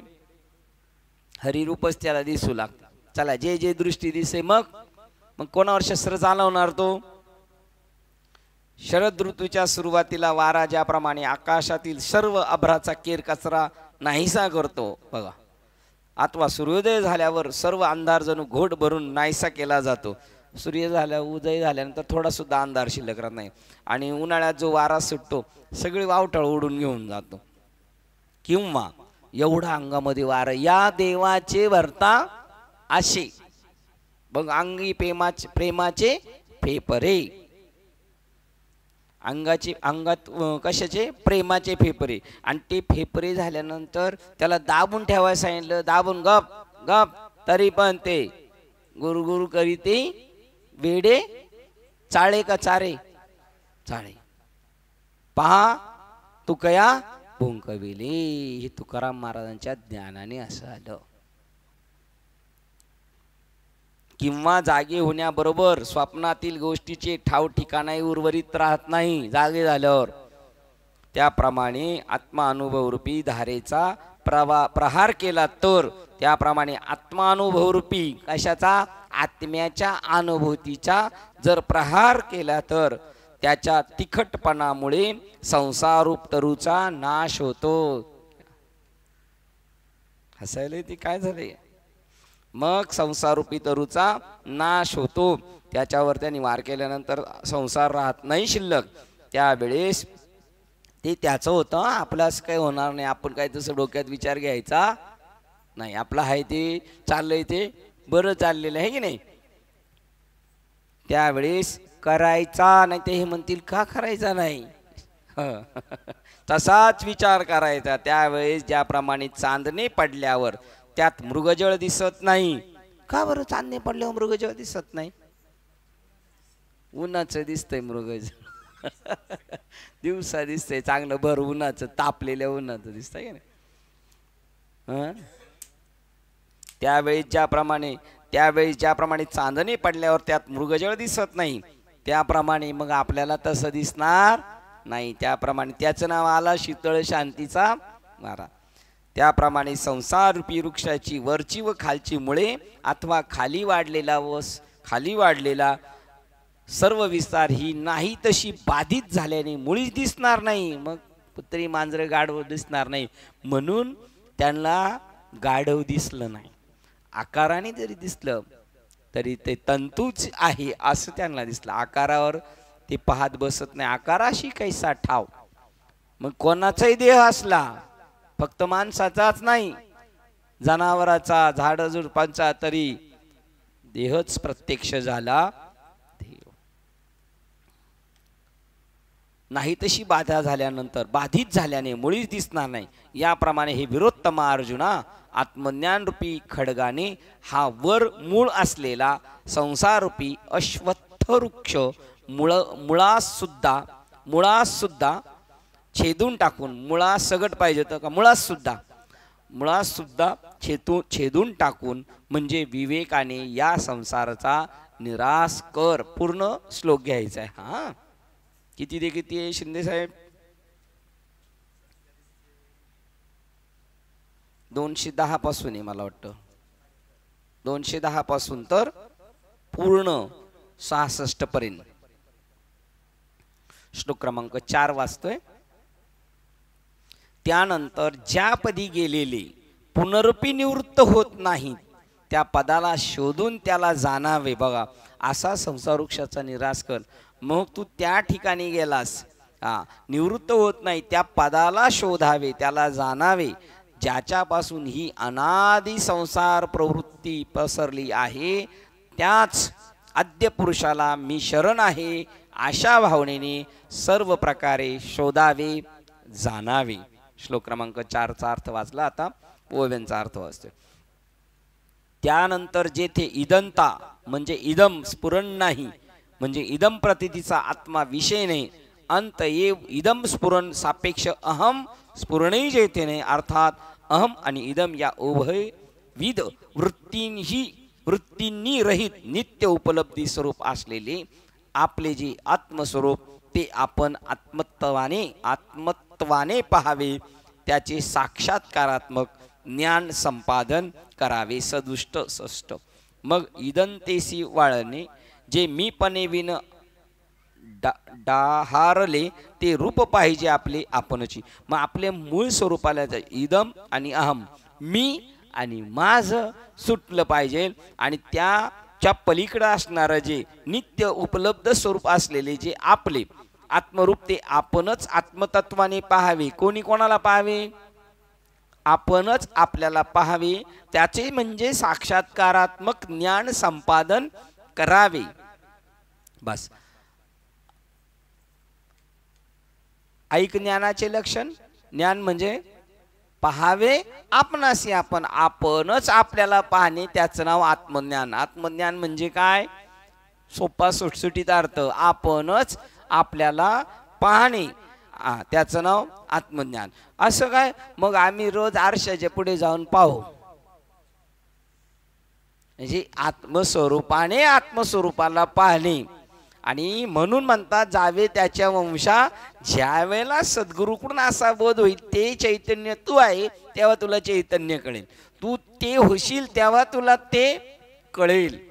हरिरूपच त्याला दिसू लागतं. चला जे जे दृष्टी दिसे मग कोणावर शस्त्र चालवणार तो. शरद ऋतूच्या सुरुवातीला वारा ज्याप्रमाणे आकाशातील सर्व अभ्राचा केर कचरा नाहीसा करतो बघा, अथवा सूर्योदय झाल्यावर सर्व अंधार जणू घोट भरून नाहीसा केला जातो. उदय झाल्यानंतर थोडा सुद्धा अंधार शिल्लक राहत नाही. आणि उन्हाळ्यात जो वारा सुटतो सगळी वावटळ उडून घेऊन जातो. किंवा एवढा अंगामध्ये वार या देवाचे वर्ता असे बघ अंगी प्रेमाचे फेफरे, अंगात कशाचे प्रेमाचे फेफरे. आणि ते फेफरे झाल्यानंतर त्याला दाबून ठेवायला सांगितलं, दाबून गप गप तरी पण ते गुरु करीते वेडे चाळे का चारे चाळे. पहा तुकया भुंकविले, हे तुकाराम महाराजांच्या ज्ञानाने असं आलं. किंवा जागे होण्याबरोबर स्वप्नातील गोष्टीचे ठाव ठिकाणाही उर्वरित राहत नाही जागे झाल्यावर. त्याप्रमाणे आत्मानुभवरूपी धारेचा प्रहार केला तर त्याप्रमाणे आत्मानुभवरूपी कशाचा आत्म्याच्या अनुभूतीचा जर प्रहार केला तर त्याच्या तिखटपणामुळे संसारूप तरुचा नाश होतो. हसायला ती काय झाले. मग संसारूपी तरुचा नाश होतो. त्याच्यावर त्यांनी वार केल्यानंतर संसार राहत नाही शिल्लक. त्यावेळेस ते त्याचं होतं, आपलाच काही होणार नाही. आपण काय तसं डोक्यात विचार घ्यायचा नाही. आपलं आहे ते चाललंय ते बरं चाललेलं आहे की नाही. त्यावेळेस करायचा नाही. ते हे म्हणतील का करायचा नाही तसाच विचार करायचा. त्यावेळेस ज्याप्रमाणे चांदणे पडल्यावर त्यात मृगजळ दिसत नाही. का बरं चांदणे पडल्यावर मृगजळ दिसत नाही. उन्हाचं दिसतंय मृगजळ दिवसा दिसतंय चांगलं भर उन्हाचं, तापलेल्या उन्हाचं दिसतंय का नाही. त्यावेळेस ज्याप्रमाणे चांदणे पडल्यावर त्यात मृगजळ दिसत नाही त्याप्रमाणे मग आपल्याला तसं दिसणार नाही. त्याप्रमाणे त्याचं नाव आला शीतळ शांतीचा वारा. त्याप्रमाणे संसार रूपी वृक्षाची वरची व खालची मुळे अथवा खाली वाढलेला सर्व विस्तार ही नाही तशी बाधित झाल्याने मुळीच दिसणार नाही. मग कुत्री मांजरे गाढव दिसणार नाही म्हणून त्यांना गाढव दिसलं नाही. आकाराने जरी दिसलं तरी ते तंतूच आहे असं त्यांना दिसलं. आकारावर ते पाहत बसत नाही. आकाराशी कैसा ठाव. मग कोणाचाही देह असला फक्त माणसाचाच नाही, जनावराचा झाड झुडपांचा तरी देहच प्रत्यक्ष झाला देव. नाही तशी बाधा झाल्यानंतर बाधित झाल्याने मुळीच दिसणार नाही. याप्रमाणे हे विरोत्तमा अर्जुना आत्मज्ञान रूपी खडगाने हा वर मूळ असलेला संसार रूपी अश्वत्थ वृक्ष मुळास सुद्धा छेदून टाकून, मुळास सगट पाहिजे होतं का मुळास सुद्धा छेदून टाकून म्हणजे विवेकाने या संसाराचा निराश कर. पूर्ण श्लोक घ्यायचा आहे. हा किती ते किती आहे शिंदे साहेब. 210 पासून आहे मला वाटतं. 210 पासून तर पूर्ण 66 पर्यंत. श्लोक क्रमांक 4 वाचतोय. त्यानंतर ज्या पदी गेलेले पुनरपी निवृत्त होत नाही त्या पदाला शोधून त्याला जाणावे. बघा, असा संसार वृक्षाचा निराश कर. मग तू त्या ठिकाणी गेलास, निवृत्त होत नाही त्या पदाला शोधावे, त्याला जाणावे, ज्याच्यापासून ही अनादि संसार प्रवृत्ती पसरली आहे. त्याच आद्य पुरुषाला मी शरण आहे अशा भावनेने सर्व प्रकारे शोधावे, जाणावे. श्लोक क्रमांक 4चा अर्थ वाचला. आता ओव्यांचा अर्थ वाचतोय. त्यानंतर जेथे इदंता म्हणजे इदम स्फुरण नाही, म्हणजे इदम प्रतीतीचा आत्मा विषय नाही, अंत ये इदम स्फुरण सापेक्ष अहम स्फुरणही जेथे नाही, अर्थात अहम आणि इदम या उभय विध वृत्तींनी रहित नित्य उपलब्धी स्वरूप असलेले आपले जे आत्मस्वरूप ते आपण आत्मत्वाने पाहावे, त्याचे साक्षात्कारात्मक ज्ञान संपादन करावे. सदुष्ट षष्ठ. मग इदंतेसी वाळणे जे मीपणे विन डाहारले ते रूप पाहिजे आपले आपणची. मग आपल्या मूळ स्वरूपाला इदम आणि अहम मी आणि माझ सुटलं पाहिजे आणि त्याच्या पलीकडे असणारं जे नित्य उपलब्ध स्वरूप असलेले जे आपले आत्मरूप ते आपणच आत्मतत्वाने पाहावे. कोणी कोणाला पाहावे? आपणच आपल्याला पाहावे. त्याचे म्हणजे साक्षात्कारात्मक ज्ञान संपादन करावे. बस. ऐक ज्ञानाचे लक्षण. ज्ञान म्हणजे पाहावे आपणासी आपण, आपणच आपल्याला पाहणे, त्याचं नाव आत्मज्ञान. आत्मज्ञान म्हणजे काय? सोपा सुटसुटीत अर्थ, आपणच आपल्याला पाहणे, त्याचं नाव आत्मज्ञान. असं काय? मग आम्ही रोज आरशाच्या पुढे जाऊन पाहू, म्हणजे आत्मस्वरूपाने आत्मस्वरूपाला पाहणे. आणि म्हणून म्हणतात जावे त्याच्या वंशा. ज्या वेळेला सद्गुरूकडून असा बोध होईल ते चैतन्य तू आहे तेव्हा तुला चैतन्य कळेल, तू ते होशील तेव्हा तुला ते कळेल.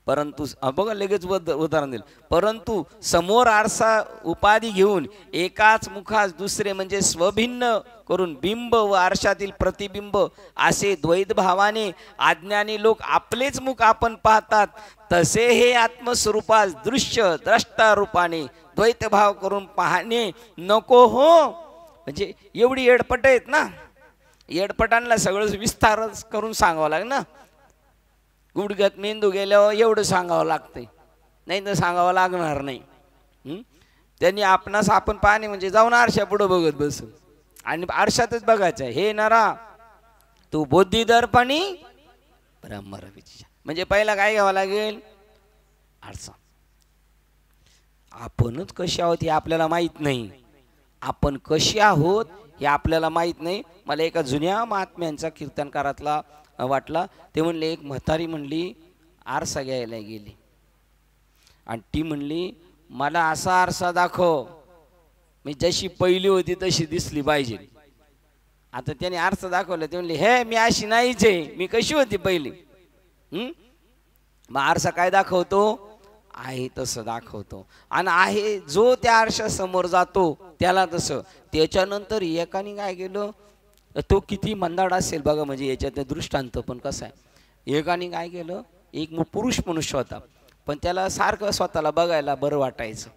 परंतु बघा लगेच उदाहरण दिलं. परंतु समोर आरसा उपाधी घेऊन एकाच मुखास दुसरे म्हणजे स्वभिन्न करून बिंब व आरशातील प्रतिबिंब असे द्वैत भावाने अज्ञानी लोक आपलेच मुख आपण पाहतात, तसे हे आत्मस्वरूपास दृश्य द्रष्टा रूपाने द्वैत भाव करून पाहणे नको हो. म्हणजे एवढी येडपट आहेत ना, येडपटांना सगळं विस्तार करून सांगावं लागेल ना. गुडघ्यात मेंदू गेल्यावर एवढं सांगावं लागतंय, नाही तर सांगावं लागणार नाही. त्यांनी आपणास आपण पाहणे म्हणजे जाऊन आरशा पुढं बघत बस आणि आरशातच बघायचं. हे नरा तू बुद्धी दर्पणी ब्रह्मरवीची. म्हणजे पहिला काय घ्यावं लागेल? आरसा. आपणच कशी आहोत हे आपल्याला माहित नाही, आपण कशी आहोत हे आपल्याला माहित नाही. मला एका जुन्या महात्म्यांचा कीर्तनकारातला वाटला. ते म्हणले एक म्हातारी म्हणली आरसा घ्यायला गेली आणि ती म्हणली मला असा आरसा दाखव मी जशी पहिली होती तशी दिसली पाहिजे. आता त्याने आरसा दाखवला. ते म्हणले हे मी अशी नाहीच आहे, मी कशी होती पहिली. मग आरसा काय दाखवतो? आहे तसं दाखवतो. आणि आहे जो त्या आरशा समोर जातो त्याला तसं. त्याच्यानंतर एकाने काय केलं, तो किती मंदाड असेल बघा, म्हणजे याच्यात दृष्टांत पण कसं आहे. एकाने काय केलं, एक पुरुष मनुष्य होता पण त्याला सारखं स्वतःला बघायला बरं वाटायचं.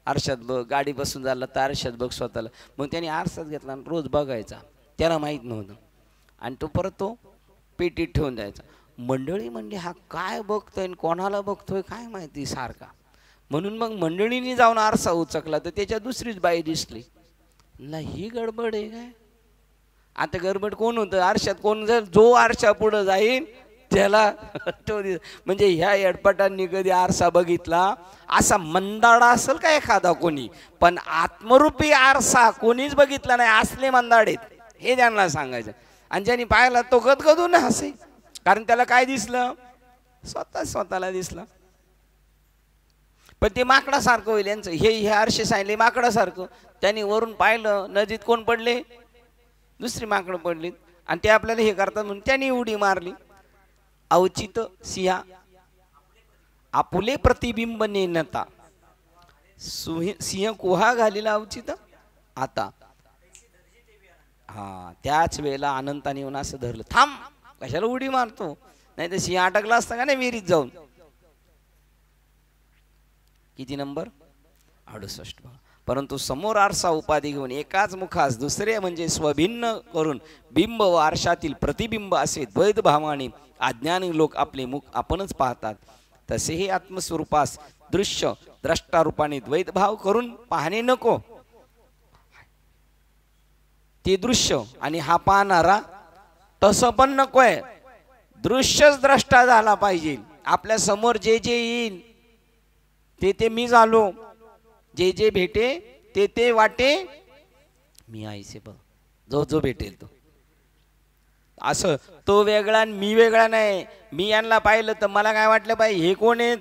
आरशात बघ, गाडी बसून झालं तर आरशात बघ स्वतःला. मग त्याने आरशात घेतला आणि रोज बघायचा. त्याला माहीत नव्हतं आणि तो परत तो पेटीत ठेवून द्यायचा. मंडळी म्हणली हा काय बघतोय कोणाला बघतोय काय माहिती सारखा. म्हणून मग मंडळीने जाऊन आरसा उचकला तर त्याच्या दुसरीच बाई दिसली. ही गडबड आहे काय? आता गडबड कोण होतं? आरशात कोण जर जो आरशा पुढं जाईल त्याला तो म्हणजे ह्या एडपटांनी कधी आरसा बघितला असा मंदाडा असेल का एखादा कोणी, पण आत्मरूपी आरसा कोणीच बघितला नाही. असले मंदाड आहेत हे त्यांना सांगायचं. आणि ज्यांनी पाहिला तो गदगदून हसे, कारण त्याला काय दिसलं? स्वतःला दिसलं. पण ते माकडासारखं होईल यांचं. हे आरशे सांगले माकडासारखं. त्यांनी वरून पाहिलं नदीत कोण पडले? दुसरी माकडं पडली आणि ते आपल्याला हे करतात म्हणून त्यांनी उडी मारली. अवचित सिंहा आपुले प्रतिबिंब नेनता सिंह कुहा घालीला उचित आता. हा त्याच वेळेला अनंताने येऊन असं धरलं, थांब कशाला उडी मारतो, नाही तर सिंह अटकला असता का नाही विहिरीत जाऊन. किती नंबर 68. परंतु समोर आरसा उपाधी घेऊन एकाच मुखास दुसरे म्हणजे स्वभिन्न करून बिंब व आरशातील प्रतिबिंब असे द्वैत भावाने अज्ञानी लोक आपले मुख आपणच पाहतात. तसेही आत्मस्वरूपास दृश्य द्रष्टा रूपाने द्वैत भाव करून पाहणे नको. ते दृश्य आणि हा पाहणारा तसं पण नकोय. दृश्यच द्रष्टा झाला पाहिजे. आपल्या समोर जे जे येईल ते मी झालो, जे जे भेटे ते वाटे मी आईसे बघ, जो जो भेटेल तो. असं तो वेगळा मी वेगळा नाही. मी यांना पाहिलं तर मला काय वाटलं पाहिजे, हे कोण आहेत,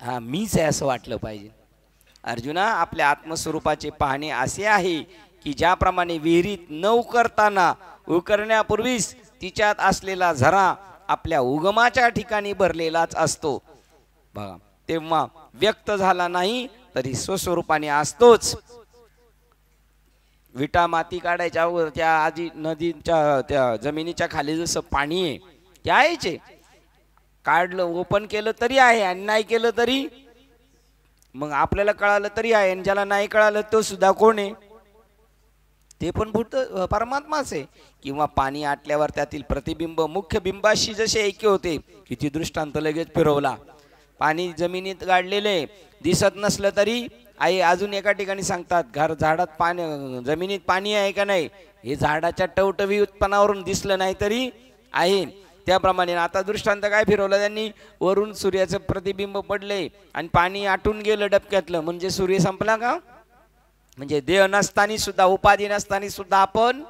हा मीच आहे असं वाटलं पाहिजे. अर्जुना, आपल्या आत्मस्वरूपाचे पाहणे असे आहे की ज्याप्रमाणे विहिरीत न उकरताना उकरण्यापूर्वीच तिच्यात असलेला झरा आपल्या उगमाच्या ठिकाणी भरलेलाच असतो बघा, तेव्हा व्यक्त झाला नाही तरी स्वस्वरूपाने असतोच. विटा माती काढायच्या अगोदर त्या आधी नदीच्या त्या जमिनीच्या खाली जसं पाणी आहे त्या यायचे, काढलं ओपन केलं तरी आहे आणि नाही केलं तरी मग आपल्याला कळालं तरी आहे, आणि ज्याला नाही कळालं तो सुद्धा कोण आहे, ते पण भूत परमात्माच आहे. किंवा पाणी आटल्यावर त्यातील प्रतिबिंब मुख्य बिंबाशी जसे ऐक्य होते, किती दृष्टांत लगेच फिरवला. पाणी जमिनीत गाडलेले दिसत नसलं तरी आई अजून एका ठिकाणी सांगतात, घर झाडात पाणी जमिनीत पाणी आहे का नाही हे झाडाच्या टवटवी उत्पन्नावरून दिसलं नाही तरी आहे. त्याप्रमाणे आता दृष्टांत काय फिरवलं त्यांनी, वरून सूर्याचं प्रतिबिंब पडले आणि पाणी आटून गेलं डबक्यातलं, म्हणजे सूर्य संपला का, म्हणजे देह नसताना सुद्धा उपाधी नसताना सुद्धा आपण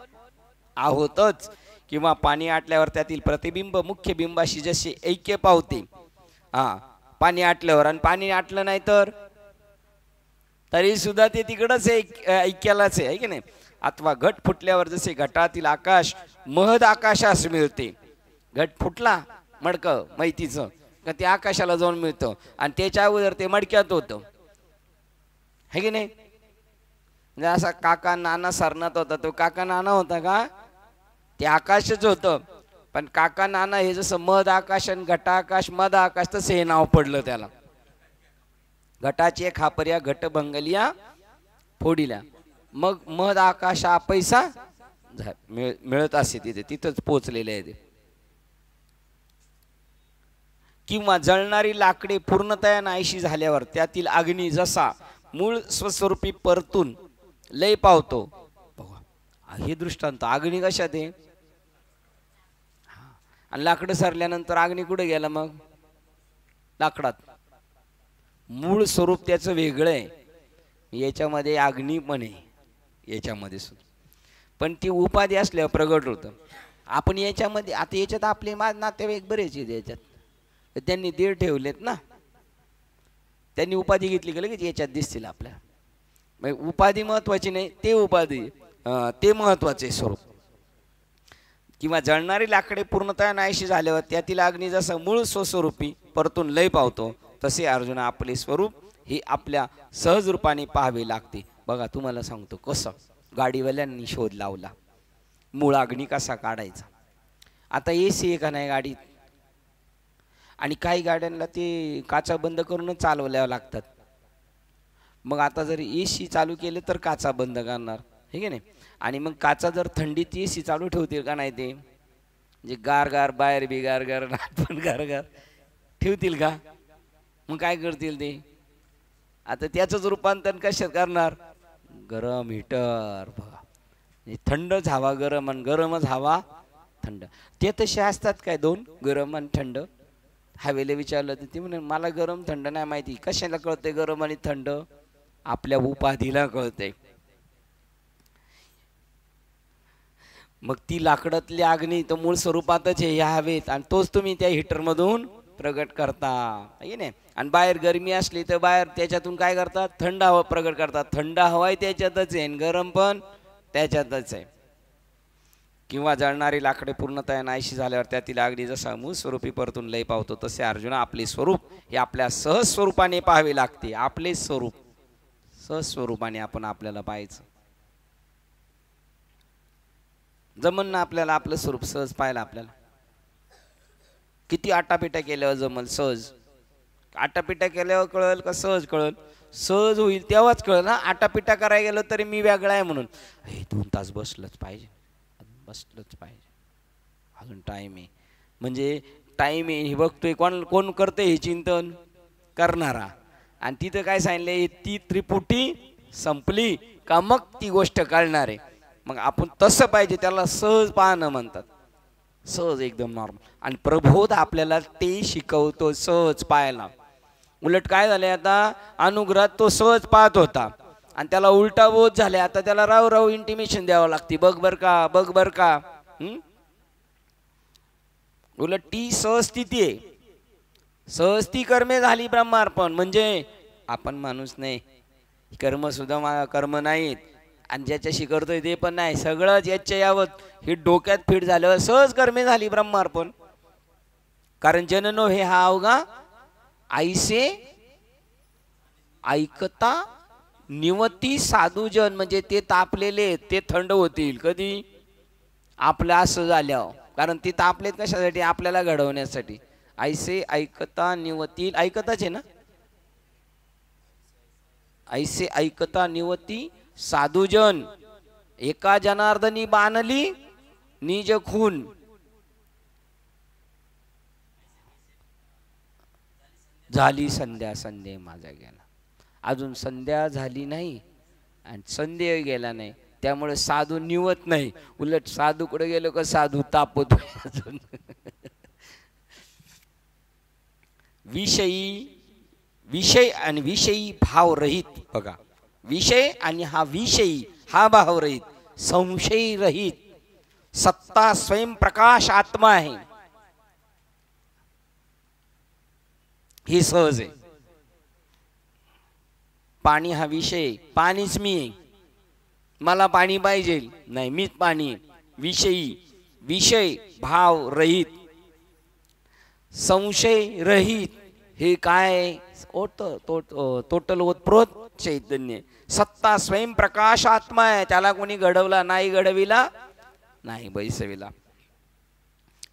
आहोतच. किंवा पाणी आटल्यावर त्यातील प्रतिबिंब मुख्य बिंबाशी जसे ऐक्य पावते, पाणी आटल्यावर, आणि पाणी आटलं नाही तर तरी सुद्धा ते तिकडच ऐक्यालाच आहे की नाही. अथवा घट फुटल्यावर जसे घटातील आकाश महद आकाशास मिळते, घट फुटला मडक माहितीचं का ते आकाशाला जाऊन मिळतं, आणि त्याच्या अगोदर ते मडक्यात होतं है की नाही. म्हणजे असा काका नाना सरनात होता, तो काका नाना होता का, ते आकाशच होतं, पण काका नाना हे जसं मध आकाश आणि घटा आकाश मध आकाश तसं हे नाव पडलं त्याला. घटाची खापर्या घट भंगलिया फोडिल्या, मग मध आकाश हा पैसा मिळत असे तिथे, तिथंच पोचलेले आहे ते. किंवा जळणारी लाकडे पूर्णतया नाहीशी झाल्यावर त्यातील अग्नी जसा मूळ स्वस्वरूपी परतून लय पावतो. हे दृष्टांत अग्नी कशात आहे, आणि लाकडं सरल्यानंतर अग्नी कुठे गेला, मग लाकडात. मूळ स्वरूप त्याचं वेगळं आहे, याच्यामध्ये अग्नी पण आहे याच्यामध्ये सुद्धा, पण ती उपाधी असल्यावर प्रगट होतं. आपण याच्यामध्ये आता याच्यात आपले नातेवाईक बरेच आहेत याच्यात, त्यांनी देर ठेवलेत ना, त्यांनी उपाधी घेतली की लगेच याच्यात दिसतील आपल्या. मग उपाधी महत्वाची नाही, ते उपाधी ते महत्वाचे स्वरूप. किंवा जळणारी लाकडे पूर्णतः नाहीशी झाल्यावर त्यातील अग्नी जसं मूळ स्वस्वरूपी परतून लय पावतो, तसे अर्जुना आपले स्वरूप हे आपल्या सहज रूपाने पाहावे लागते. बघा तुम्हाला सांगतो कसं गाडीवाल्यांनी शोध लावला मूळ अग्नी कसा काढायचा. आता AC आहे का नाही गाडीत, आणि काही गाड्यांना ते काचा बंद करूनच चालवल्या लागतात. मग आता जर AC चालू केले तर काचा बंद करणार हे की नाही, आणि मग काचा जर थंडीत AC चालू ठेवतील का नाही, ते म्हणजे गार गार बाहेर बी गार गार पण गार गार ठेवतील का, मग काय करतील ते. आता त्याचंच रूपांतर कशात करणार, गरम हीटर. बघा थंडच हवा गरम आणि गरमच हवा थंड, ते तसे असतात काय दोन, गरम आणि थंड. हवेला विचारलं तर ती म्हणे मला गरम थंड नाही माहिती. कशाला कळते गरम आणि थंड, आपल्या उपाधीला कळते. मग ती लाकडातली अग्नी तर मूळ स्वरूपातच आहे ह्या हवेत, आणि तोच तुम्ही त्या हीटरमधून प्रगट करता आहे नाही. आणि बाहेर गरमी असली तर बाहेर त्याच्यातून काय करतात, थंड हवा प्रगट करतात. थंड हवा त्याच्यातच आहे, गरम पण त्याच्यातच आहे. किंवा जळणारी लाकडे पूर्णतः नाहीशी झाल्यावर त्यातील अगदी जसा मूळ स्वरूपी परतून लय पावतो तसे अर्जुना आपले स्वरूप हे आपल्या सहज स्वरूपाने पाहावे लागते. आपले स्वरूप सहज स्वरूपाने आपण आपल्याला पाहायचं. जमन ना आपल्याला आपलं स्वरूप सहज पाहायला. आपल्याला किती आटापिटा केल्यावर जमल सहज? आटापिटा केल्यावर कळल का सहज कळल? सहज होईल तेव्हाच कळल ना. आटापिटा करायला गेलो तरी मी वेगळा आहे म्हणून हे 2 तास बसलंच पाहिजे, बसलंच पाहिजे, अजून टाईम आहे. म्हणजे टाईम आहे हे बघतोय कोण कोण करते हे चिंतन? करणारा. आणि तिथं काय सांगितलंय? ती त्रिपुटी संपली का मग ती गोष्ट कळणार आहे. मग आपण तसं पाहिजे, त्याला सहज पाहणं म्हणतात. सहज एकदम नॉर्मल. आणि प्रबोध आपल्याला ते शिकवतो सहज पाहायला. उलट काय झालंय आता, अनुग्रहात तो सहज पाहत होता आणि त्याला उलटा बोध झाले. आता त्याला राव राव इंटिमेशन द्यावं लागते, बघ बर का, बघ बर का. उलट ती सहस्थिती आहे. सहस्ती कर्मे झाली ब्रह्मार्पण. म्हणजे आपण माणूस नाही, कर्म सुद्धा कर्म नाहीत आणि ज्याच्याशी करतोय ते पण नाही, सगळंच याच्या यावत हे डोक्यात फिट झाल्यावर सहज कर्मे झाली ब्रह्मार्पण. कारण जननो हे हा अवघा आईसे ऐकता निवती साधूजन. म्हणजे ते तापलेले ते थंड होतील कधी? आपलं असं झाल्यावर. कारण ते तापलेत कशासाठी? आपल्याला घडवण्यासाठी. ऐसे ऐकता निवतील, ऐकताच आहे ना? ऐसे ऐकता निवती साधूजन एका जनार्दनी बाणली निज खून. झाली संध्या, संध्या माझा गेला. अजून संध्या झाली नाही आणि संध्या गेला नाही, त्यामुळे साधू निवत नाही. उलट साधूकडे गेलो का साधू तापत. विषय आणि विषयी भाव रहित. बघा, विषय आणि हा विषयी हा भाव रहित, संशय रहित, सत्ता स्वयंप्रकाश आत्मा आहे. ही सहज आहे. पाणी हा विषय, पाणीच मी आहे, मला पाणी पाहिजे नाही, मीच पाणी. विषयी विषय भाव रहित, संशय रहित. हे काय? टोटल ओतप्रोत चैतन्य. सत्ता स्वयंप्रकाश आत्मा आहे. त्याला कोणी घडवला नाही, घडविला नाही, बैसविला.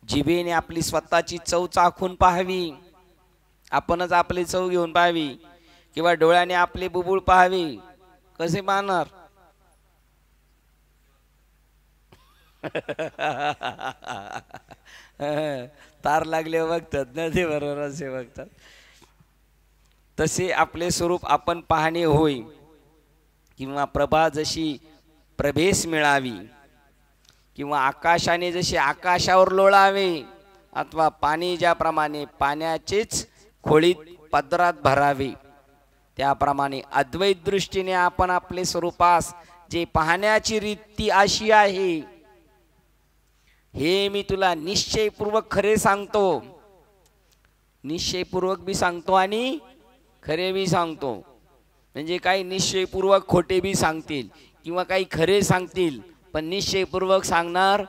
जिभेने आपली स्वतःची चव चाखून पाहावी. आपणच आपली चव घेऊन पाहावी. किंवा डोळ्याने आपले बुबुळ पाहावी. कसे पाहणार? तार लागले बघतात ना ते, बरोबर असे बघतात. तसे आपले स्वरूप आपण पाहणे होय. किंवा प्रभा जशी प्रभेस मिळावी, किंवा आकाशाने जशी आकाशावर लोळावे, अथवा पाणी ज्याप्रमाणे पाण्याचेच खोळीत पदरात भरावे, त्याप्रमाणे अद्वैत दृष्टीने आपण आपले स्वरूपास जे पाहण्याची रीती अशी आहे. हे मी तुला निश्चयपूर्वक खरे सांगतो. निश्चयपूर्वक बी सांगतो आणि खरे बी सांगतो. म्हणजे काही निश्चयपूर्वक खोटे बी सांगतील किंवा काही खरे सांगतील, पण निश्चयपूर्वक सांगणार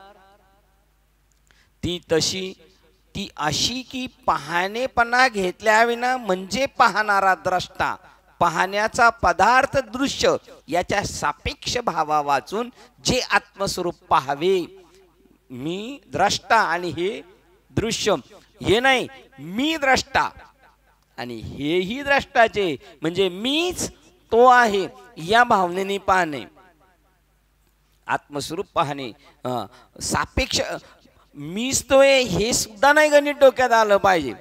ती तशी, ती अशी की पाहणेपणा घेतल्याविना म्हणजे पाहणारा द्रष्टा पाहण्याचा पदार्थ दृश्य याच्या सापेक्ष भावा वाचून जे आत्मस्वरूप पाहावे. मी द्रष्टा आणि हे दृश्य हे नाही, मी द्रष्टा आणि हेही द्रष्टाचे, म्हणजे मीच तो आहे या भावनेने पाहणे. आत्मस्वरूप पाहणे सापेक्ष, मीच तो आहे हे सुद्धा नाही गणित डोक्यात आलं पाहिजे.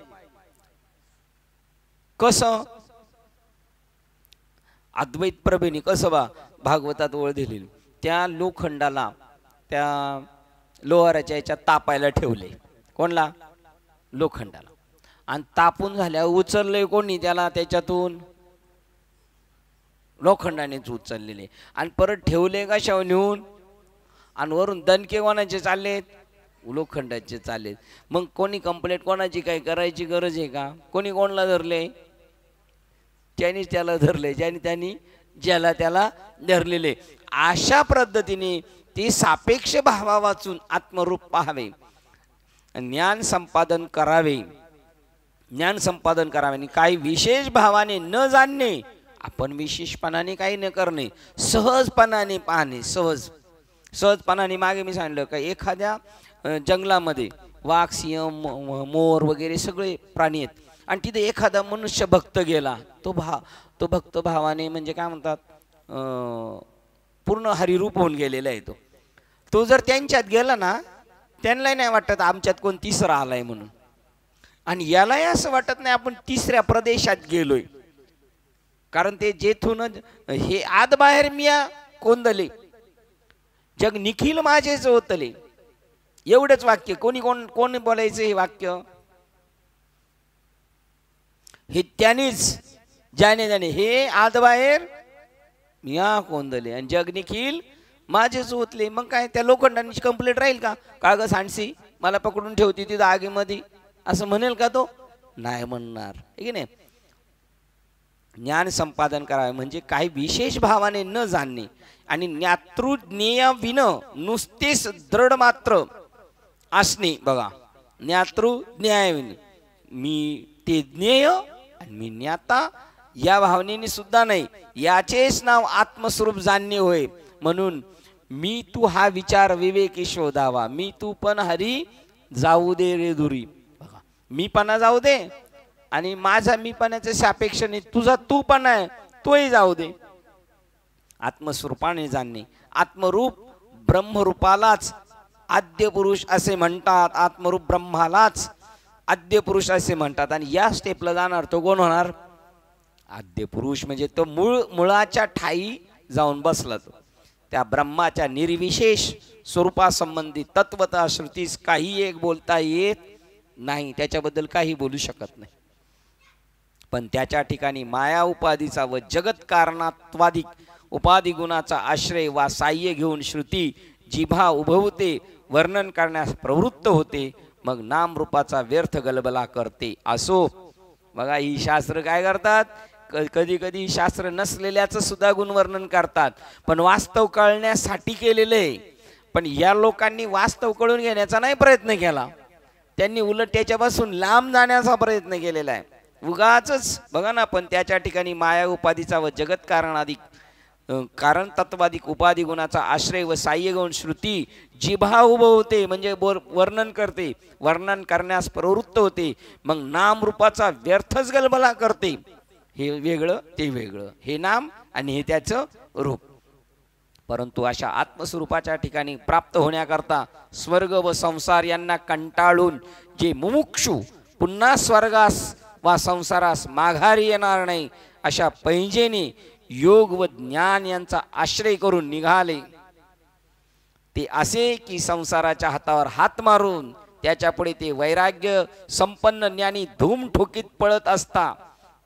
कसं? अद्वैत प्रभेने कसं भागवतात ओळ दिलेली. त्या लोखंडाला त्या लोहाराच्या याच्यात तापायला ठेवले. कोणला? लोखंडाला. आणि तापून झाल्यावर उचलले कोणी त्याला? त्याच्यातून लोखंडानेच उचललेले. आणि परत ठेवले कशावर नेऊन? आणि वरून दणके कोणाचे चाललेत? लोखंडाचे चाललेत. मग कोणी कंप्लेंट कोणाची काही करायची गरज आहे का? कोणी कोणला धरले? त्यानेच त्याला धरले, ज्याने त्यांनी ज्याला त्याला धरलेले. अशा पद्धतीने ते सापेक्ष भावा वाचून आत्मरूप पाहावे, ज्ञान संपादन करावे, ज्ञान संपादन करावे. आणि काही विशेष भावाने न जाणणे, आपण विशेषपणाने काही न करणे, सहजपणाने पाहणे. सहजपणाने मागे मी सांगितलं का एखाद्या जंगलामध्ये वाघ, सिंह, मोर वगैरे सगळे प्राणी आहेत आणि तिथे एखादा मनुष्य भक्त गेला, तो भक्त भावाने म्हणजे काय म्हणतात पूर्ण हरिरूप होऊन गेलेला आहे. तो जर त्यांच्यात गेला ना, त्यांनाही नाही वाटत आमच्यात कोण तिसरा आलाय म्हणून, आणि यालाही असं वाटत नाही आपण तिसऱ्या प्रदेशात गेलोय. कारण ते जेथून हे आत बाहेर मिया कोंदले, जग निखिल माझेच होतले, एवढंच वाक्य. कोण बोलायचं हे वाक्य? हे त्यानेच ज्याने हे आत बाहेर मिया कोंदले आणि जग निखिल माझेच होतले. मग काय त्या लोखंडांची कंप्लेंट राहील का? काग सांडसी मला पकडून ठेवती तिथं आगीमध्ये, असं म्हणेल का? तो नाही म्हणणार, की नाही. ज्ञान संपादन करावे म्हणजे काही विशेष भावाने न जाणणे आणि ज्ञातृज्ञेय विन नुसतेच दृढ मात्र असणे. बघा, ज्ञातृज्ञेय विन, मी ते ज्ञेय आणि मी ज्ञाता या भावनेने सुद्धा नाही, याचेच नाव आत्मस्वरूप जाणणे होय. म्हणून मी तू हा विचार विवेकी शोधावा. मी तू पण हरी जाऊ दे रे दुरी. बघा, मी पणा जाऊ दे आणि माझा मी पणाच्या सापेक्ष नाही, तुझा तू पण आहे तोही जाऊ दे. आत्मस्वरूपाने जाणणे. आत्मरूप ब्रह्मरूपालाच आद्य पुरुष असे म्हणतात, आत्मरूप ब्रह्मालाच आद्य पुरुष असे म्हणतात. आणि या स्टेपला जाणार तो कोण होणार? आद्य पुरुष. म्हणजे तो मुळाच्या ठाई जाऊन बसला. तो त्या ब्रह्माच्या निर्विशेष स्वरूपासंबंधी तत्वता श्रुतीस काही एक बोलता येत नाही, त्याच्याबद्दल काही बोलू शकत नाही. पण त्याच्या ठिकाणी माया उपाधीचा व जगत कारणात्वादिक उपाधी गुणाचा आश्रय वा साह्य घेऊन श्रुती जिभा उभवते, वर्णन करण्यास प्रवृत्त होते, मग नाम रूपाचा व्यर्थ गलबला करते. असो. बघा, ही शास्त्र काय करतात? कधी कधी शास्त्र नसलेल्याचं सुद्धा गुणवर्णन करतात, पण वास्तव कळण्यासाठी केलेलं आहे. पण या लोकांनी वास्तव कळून घेण्याचा नाही प्रयत्न केला, त्यांनी उलट त्याच्यापासून लांब जाण्याचा प्रयत्न केलेला आहे. उगाच बघा ना. पण त्याच्या ठिकाणी माया उपाधीचा व जगत कारण तत्वाधिक उपाधी गुणाचा आश्रय व साह्य घेऊन श्रुती जिभा उभवते, म्हणजे वर्णन करते, वर्णन करण्यास प्रवृत्त होते, मग नाम रूपाचा व्यर्थच गलबला करते. हे वेगळं ते वेगळं, हे नाम आणि हे त्याचं रूप. परंतु अशा आत्मस्वरूपाच्या ठिकाणी प्राप्त होण्याकरता स्वर्ग व संसार यांना कंटाळून जे मुमुक्षु पुन्हा स्वर्गास वा संसारास माघारी येणार नाही, अशा पैंजेने योग व ज्ञान यांचा आश्रय करून निघाले. ते असे की संसाराच्या हातावर हात मारून त्याच्या पुढे ते वैराग्य संपन्न ज्ञानी धूम ठोकीत पळत असता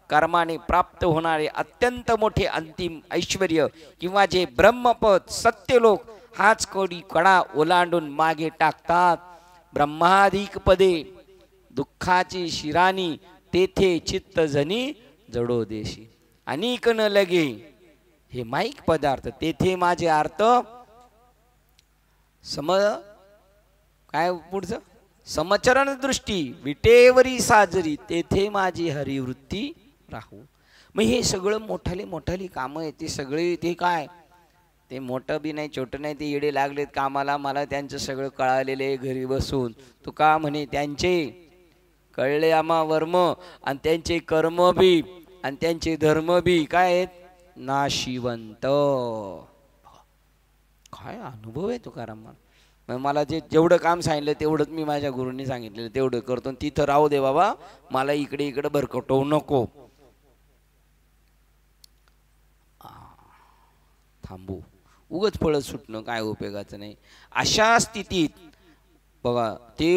कर्माने प्राप्त होणारे अत्यंत मोठे अंतिम ऐश्वर्य किंवा जे ब्रह्मपद सत्यलोक हाच कोडी कडा ओलांडून मागे टाकतात. ब्रह्माधिक पदे दुःखाची शिरानी तेथे चित्त जनी जडो देशी. अनेक न लगे हे माईक पदार्थ तेथे माझे अर्थ काय पुढचं समचरण दृष्टी विटेवरी साजरी तेथे माझी हरिवृत्ती राहू. मग हे सगळं मोठाली कामं आहे, ते सगळे ते काय ते मोठं बी नाही छोटं नाही, ते येडे लागलेत कामाला. मला त्यांचं सगळं कळालेलं आहे घरी बसून. तू का म्हणे त्यांचे कळले आम्हा वर्म आणि त्यांचे कर्म बी आणि त्यांचे धर्म बी काय आहेत नाशिवंत. काय अनुभव आहे तुकारामांना. मला जे जेवढं काम सांगितलं तेवढंच मी माझ्या गुरूंनी सांगितलेलं तेवढं करतो. तिथं राहू दे बाबा, मला इकडे भरकटवू नको. थांबू, उगच पळत सुटणं काय उपयोगाचं नाही. अशा स्थितीत बघा ते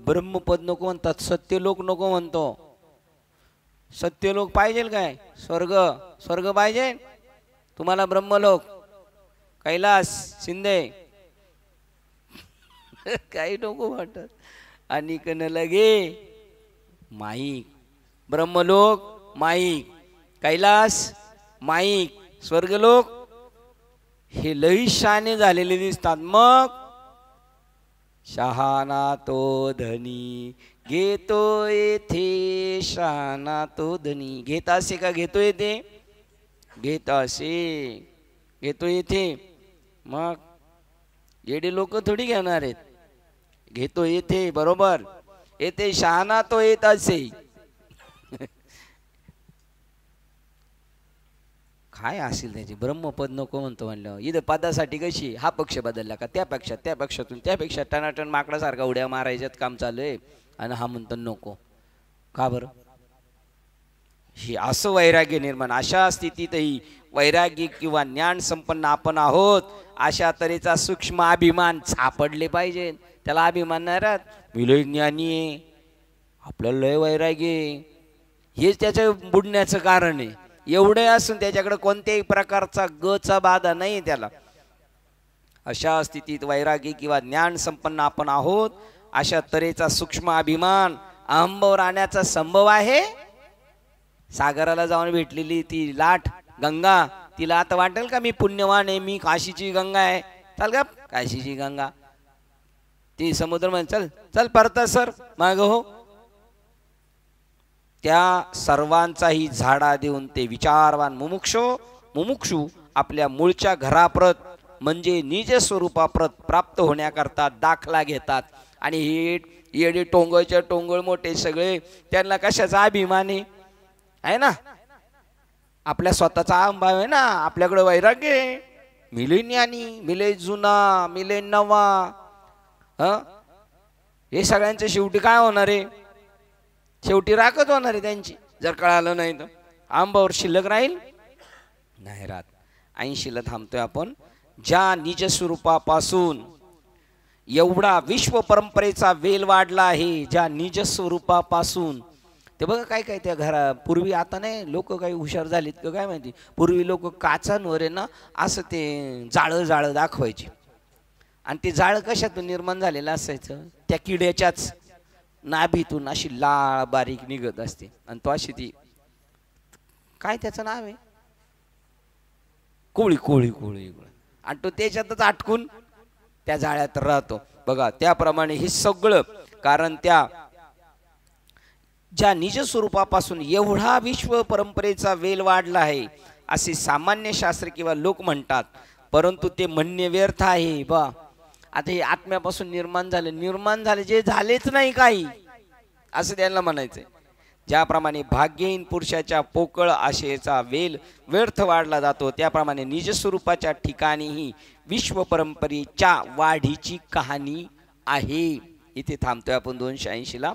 ब्रह्मपद नको म्हणतात, सत्यलोक नको म्हणतो. सत्यलोक पाहिजे काय? स्वर्ग पाहिजे तुम्हाला? ब्रह्मलोक कैलास शिंदे काही नको वाटत. आणि कन लगे माईक ब्रह्मलोक माईक कैलास माईक स्वर्गलोक हे लई शहाणे झालेले दिसतात. मग शहाणा तो धनी घेतो येथे, शहाणा तो धनी. घेत असे का घेतो येथे? घेत असे, घेतो येथे. मग येडे लोक थोडी घेणार आहेत. घेतो येथे, बरोबर. येथे शहाणा तो येत असे. काय असेल त्याची ब्रह्मपद नको म्हणतो म्हणलं. इथं पदासाठी कशी हा पक्ष बदलला का त्या पक्षात, त्या पक्षातून त्या पेक्षा टनाटन माकडासारखा उड्या मारायच्यात काम चालू आहे आणि हा म्हणतो नको. का बरं? ही असं वैराग्य निर्माण. अशा स्थितीतही वैराग्य किंवा ज्ञान संपन्न आपण आहोत अशा तऱ्हेचा सूक्ष्म अभिमान सापडले पाहिजे. त्याला अभिमान नाही राहत. मी लय ज्ञानी आहे, आपल्याला लय वैराग्य आहे, हेच त्याच्या बुडण्याचं कारण आहे. एवढे असून त्याच्याकडे कोणत्याही प्रकारचा गचा बाधा नाही त्याला. अशा स्थितीत वैरागी किंवा ज्ञान संपन्न आपण आहोत अशा तऱ्हेचा सूक्ष्म अभिमान अहंभावर आणण्याचा संभव आहे. सागराला जाऊन भेटलेली ती लाट गंगा, तिला आता वाटेल का मी पुण्यवान आहे, मी काशीची गंगा आहे? चाल का काशीची गंगा. ती समुद्र मध्ये चल चल परता सर माग हो. त्या सर्वांचाही झाडा देऊन ते विचारवान मुमुक्षू आपल्या मूळच्या घराप्रत म्हणजे निज स्वरूपाप्रत प्राप्त होण्याकरता दाखला घेतात. आणि हे येडे टोंगळच्या टोंगळ मोठे सगळे, त्यांना कशाचा अभिमान आहे ना? आपल्या स्वतःचा अहंभाव आहे ना. आपल्याकडे वैराग्य आहे. मिले ज्ञानी, मिले जुना, मिले नवा. हे सगळ्यांचं शेवटी काय होणार आहे? शेवटी राखत होणार आहे त्यांची. जर कळालं नाही तर आंबावर शिल्लक राहील नाही राहत. 80ला थांबतोय आपण. ज्या निज स्वरूपापासून एवढा विश्व परंपरेचा वेल वाढला आहे, ज्या निज स्वरूपापासून. ते बघा काय काय त्या घरा पूर्वी, आता नाही लोक काही हुशार झालीत का काय माहिती, पूर्वी लोक काचांवर आहे ना असं ते जाळं दाखवायचे. आणि ते जाळं कशातून निर्माण झालेलं असायचं? त्या किड्याच्याच नाभीतून अशी लाळ बारीक निघत असते. आणि तो अशी ती काय त्याचं नाव आहे, कोळी कोळी कोळी. आणि तो त्याच्यातच अटकून त्या जाळ्यात राहतो. बघा त्याप्रमाणे हे सगळं कारण त्या ज्या निज स्वरूपापासून एवढा विश्व परंपरेचा वेल वाढला आहे असे सामान्य शास्त्र किंवा लोक म्हणतात. परंतु ते म्हणणे व्यर्थ आहे. बा आता हे आत्म्यापासून निर्माण झाले जे झालेच नाही काही असं त्यांना म्हणायचंय. ज्याप्रमाणे भाग्यहीन पुरुषाच्या पोकळ आशेचा वेल व्यर्थ वाढला जातो, त्याप्रमाणे निजस्वरूपाच्या ठिकाणीही विश्व परंपरेच्या वाढीची कहाणी आहे. इथे थांबतोय आपण 280ला.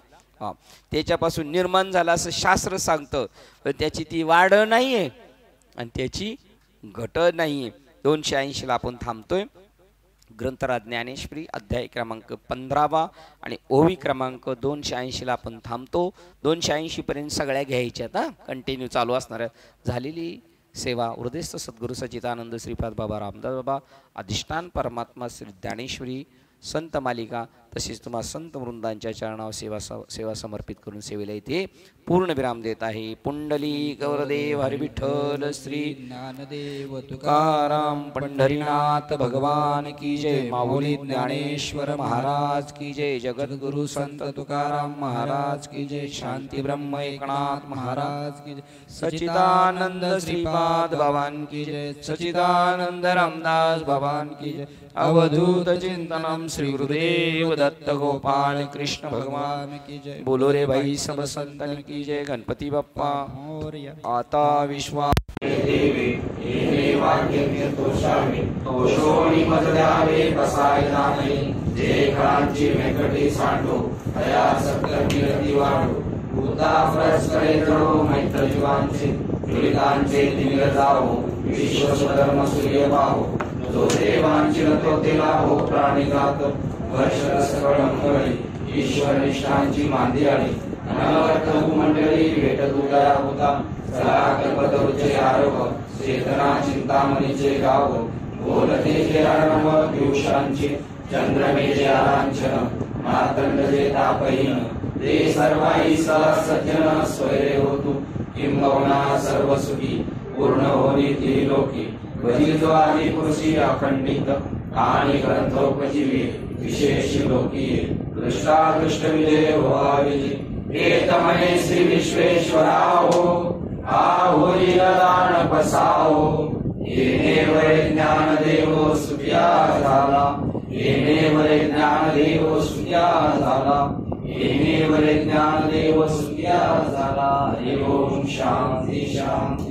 त्याच्यापासून निर्माण झाला असं शास्त्र सांगतं, पण त्याची ती वाढ नाहीये आणि त्याची घट नाहीये. 280ला आपण थांबतोय. ग्रंथराज ज्ञानेश्वरी अध्याय क्रमांक 15 आणि ओवी क्रमांक 280ला आपण थांबतो. 280 पर्यंत सगळ्या घ्यायच्यात कंटिन्यू चालू असणार. झालेली सेवा हृदयस्थ सद्गुरु सच्चिदानंद श्रीपाद बाबा रामदास बाबा अधिष्ठान परमात्मा श्री ज्ञानेश्वरी संत मालिका तसेच तुम्हा संत वृंदांच्या चरणावर सेवा समर्पित करून सेवेला इथे पूर्ण विराम देत आहे. पुंडली गौरदेव हरी विठ्ठल श्री ज्ञानदेव तुकाराम पंढरीनाथ भगवान की जय. माऊली ज्ञानेश्वर महाराज की जय. जगद्गुरु संत तुकाराम महाराज की जय. शांती ब्रह्म एकनाथ महाराज की जय. सच्चिदानंद श्रीपाद भगवान की जय. सच्चिदानंद रामदास भगवान की जय. अवधूत चिंतनम श्री गुरुदेव दत्त गोपाल कृष्ण भगवान की जय. बोलो रे भाई सब संतन की जय. गणपती बाप्पा मोरया. आता विश्वा तोषोणी मज द्यावे बसाय नाही. जे कांची वेंकटी सांडो तया सत्तर कीर्ती वाढो. भूता फ्रस करे जळो मैत्र जीवांचे दुरितांचे दिव्य जावो. विश्व स्वधर्म सूर्य पाहो. जो देवांची तो तिला हो प्राणी जात. वर्ष सकळ मंगळी ईश्वर निष्ठांची मांदी आली. अनवर्थ मंडळी भेट तुला होता. सला कल्पतरुचे आरोप चेतना चिंतामणीचे गाव. बोलतेचे आरंभ दिवसांचे चंद्रमेचे आरांचन. मातंडचे तापहीन ते सर्वाई सज्जन स्वैरे होतु. किंबहुना सर्व सुखी पूर्ण होनी ती लोकी. भजितो आदि पुरुषी अखंडित आणि ग्रंथोपजीवी विशेष लोकीय दृष्टादृष्ट विजय भाविजी एतमने श्री विश्वेश्वराहो आहोरी दान पसाहो येने वै ज्ञान देव सुप्या झाला येने वै ज्ञान देव सुप्या झाला येने वै ज्ञान देव सुप्या झाला. ओम शांती शांती.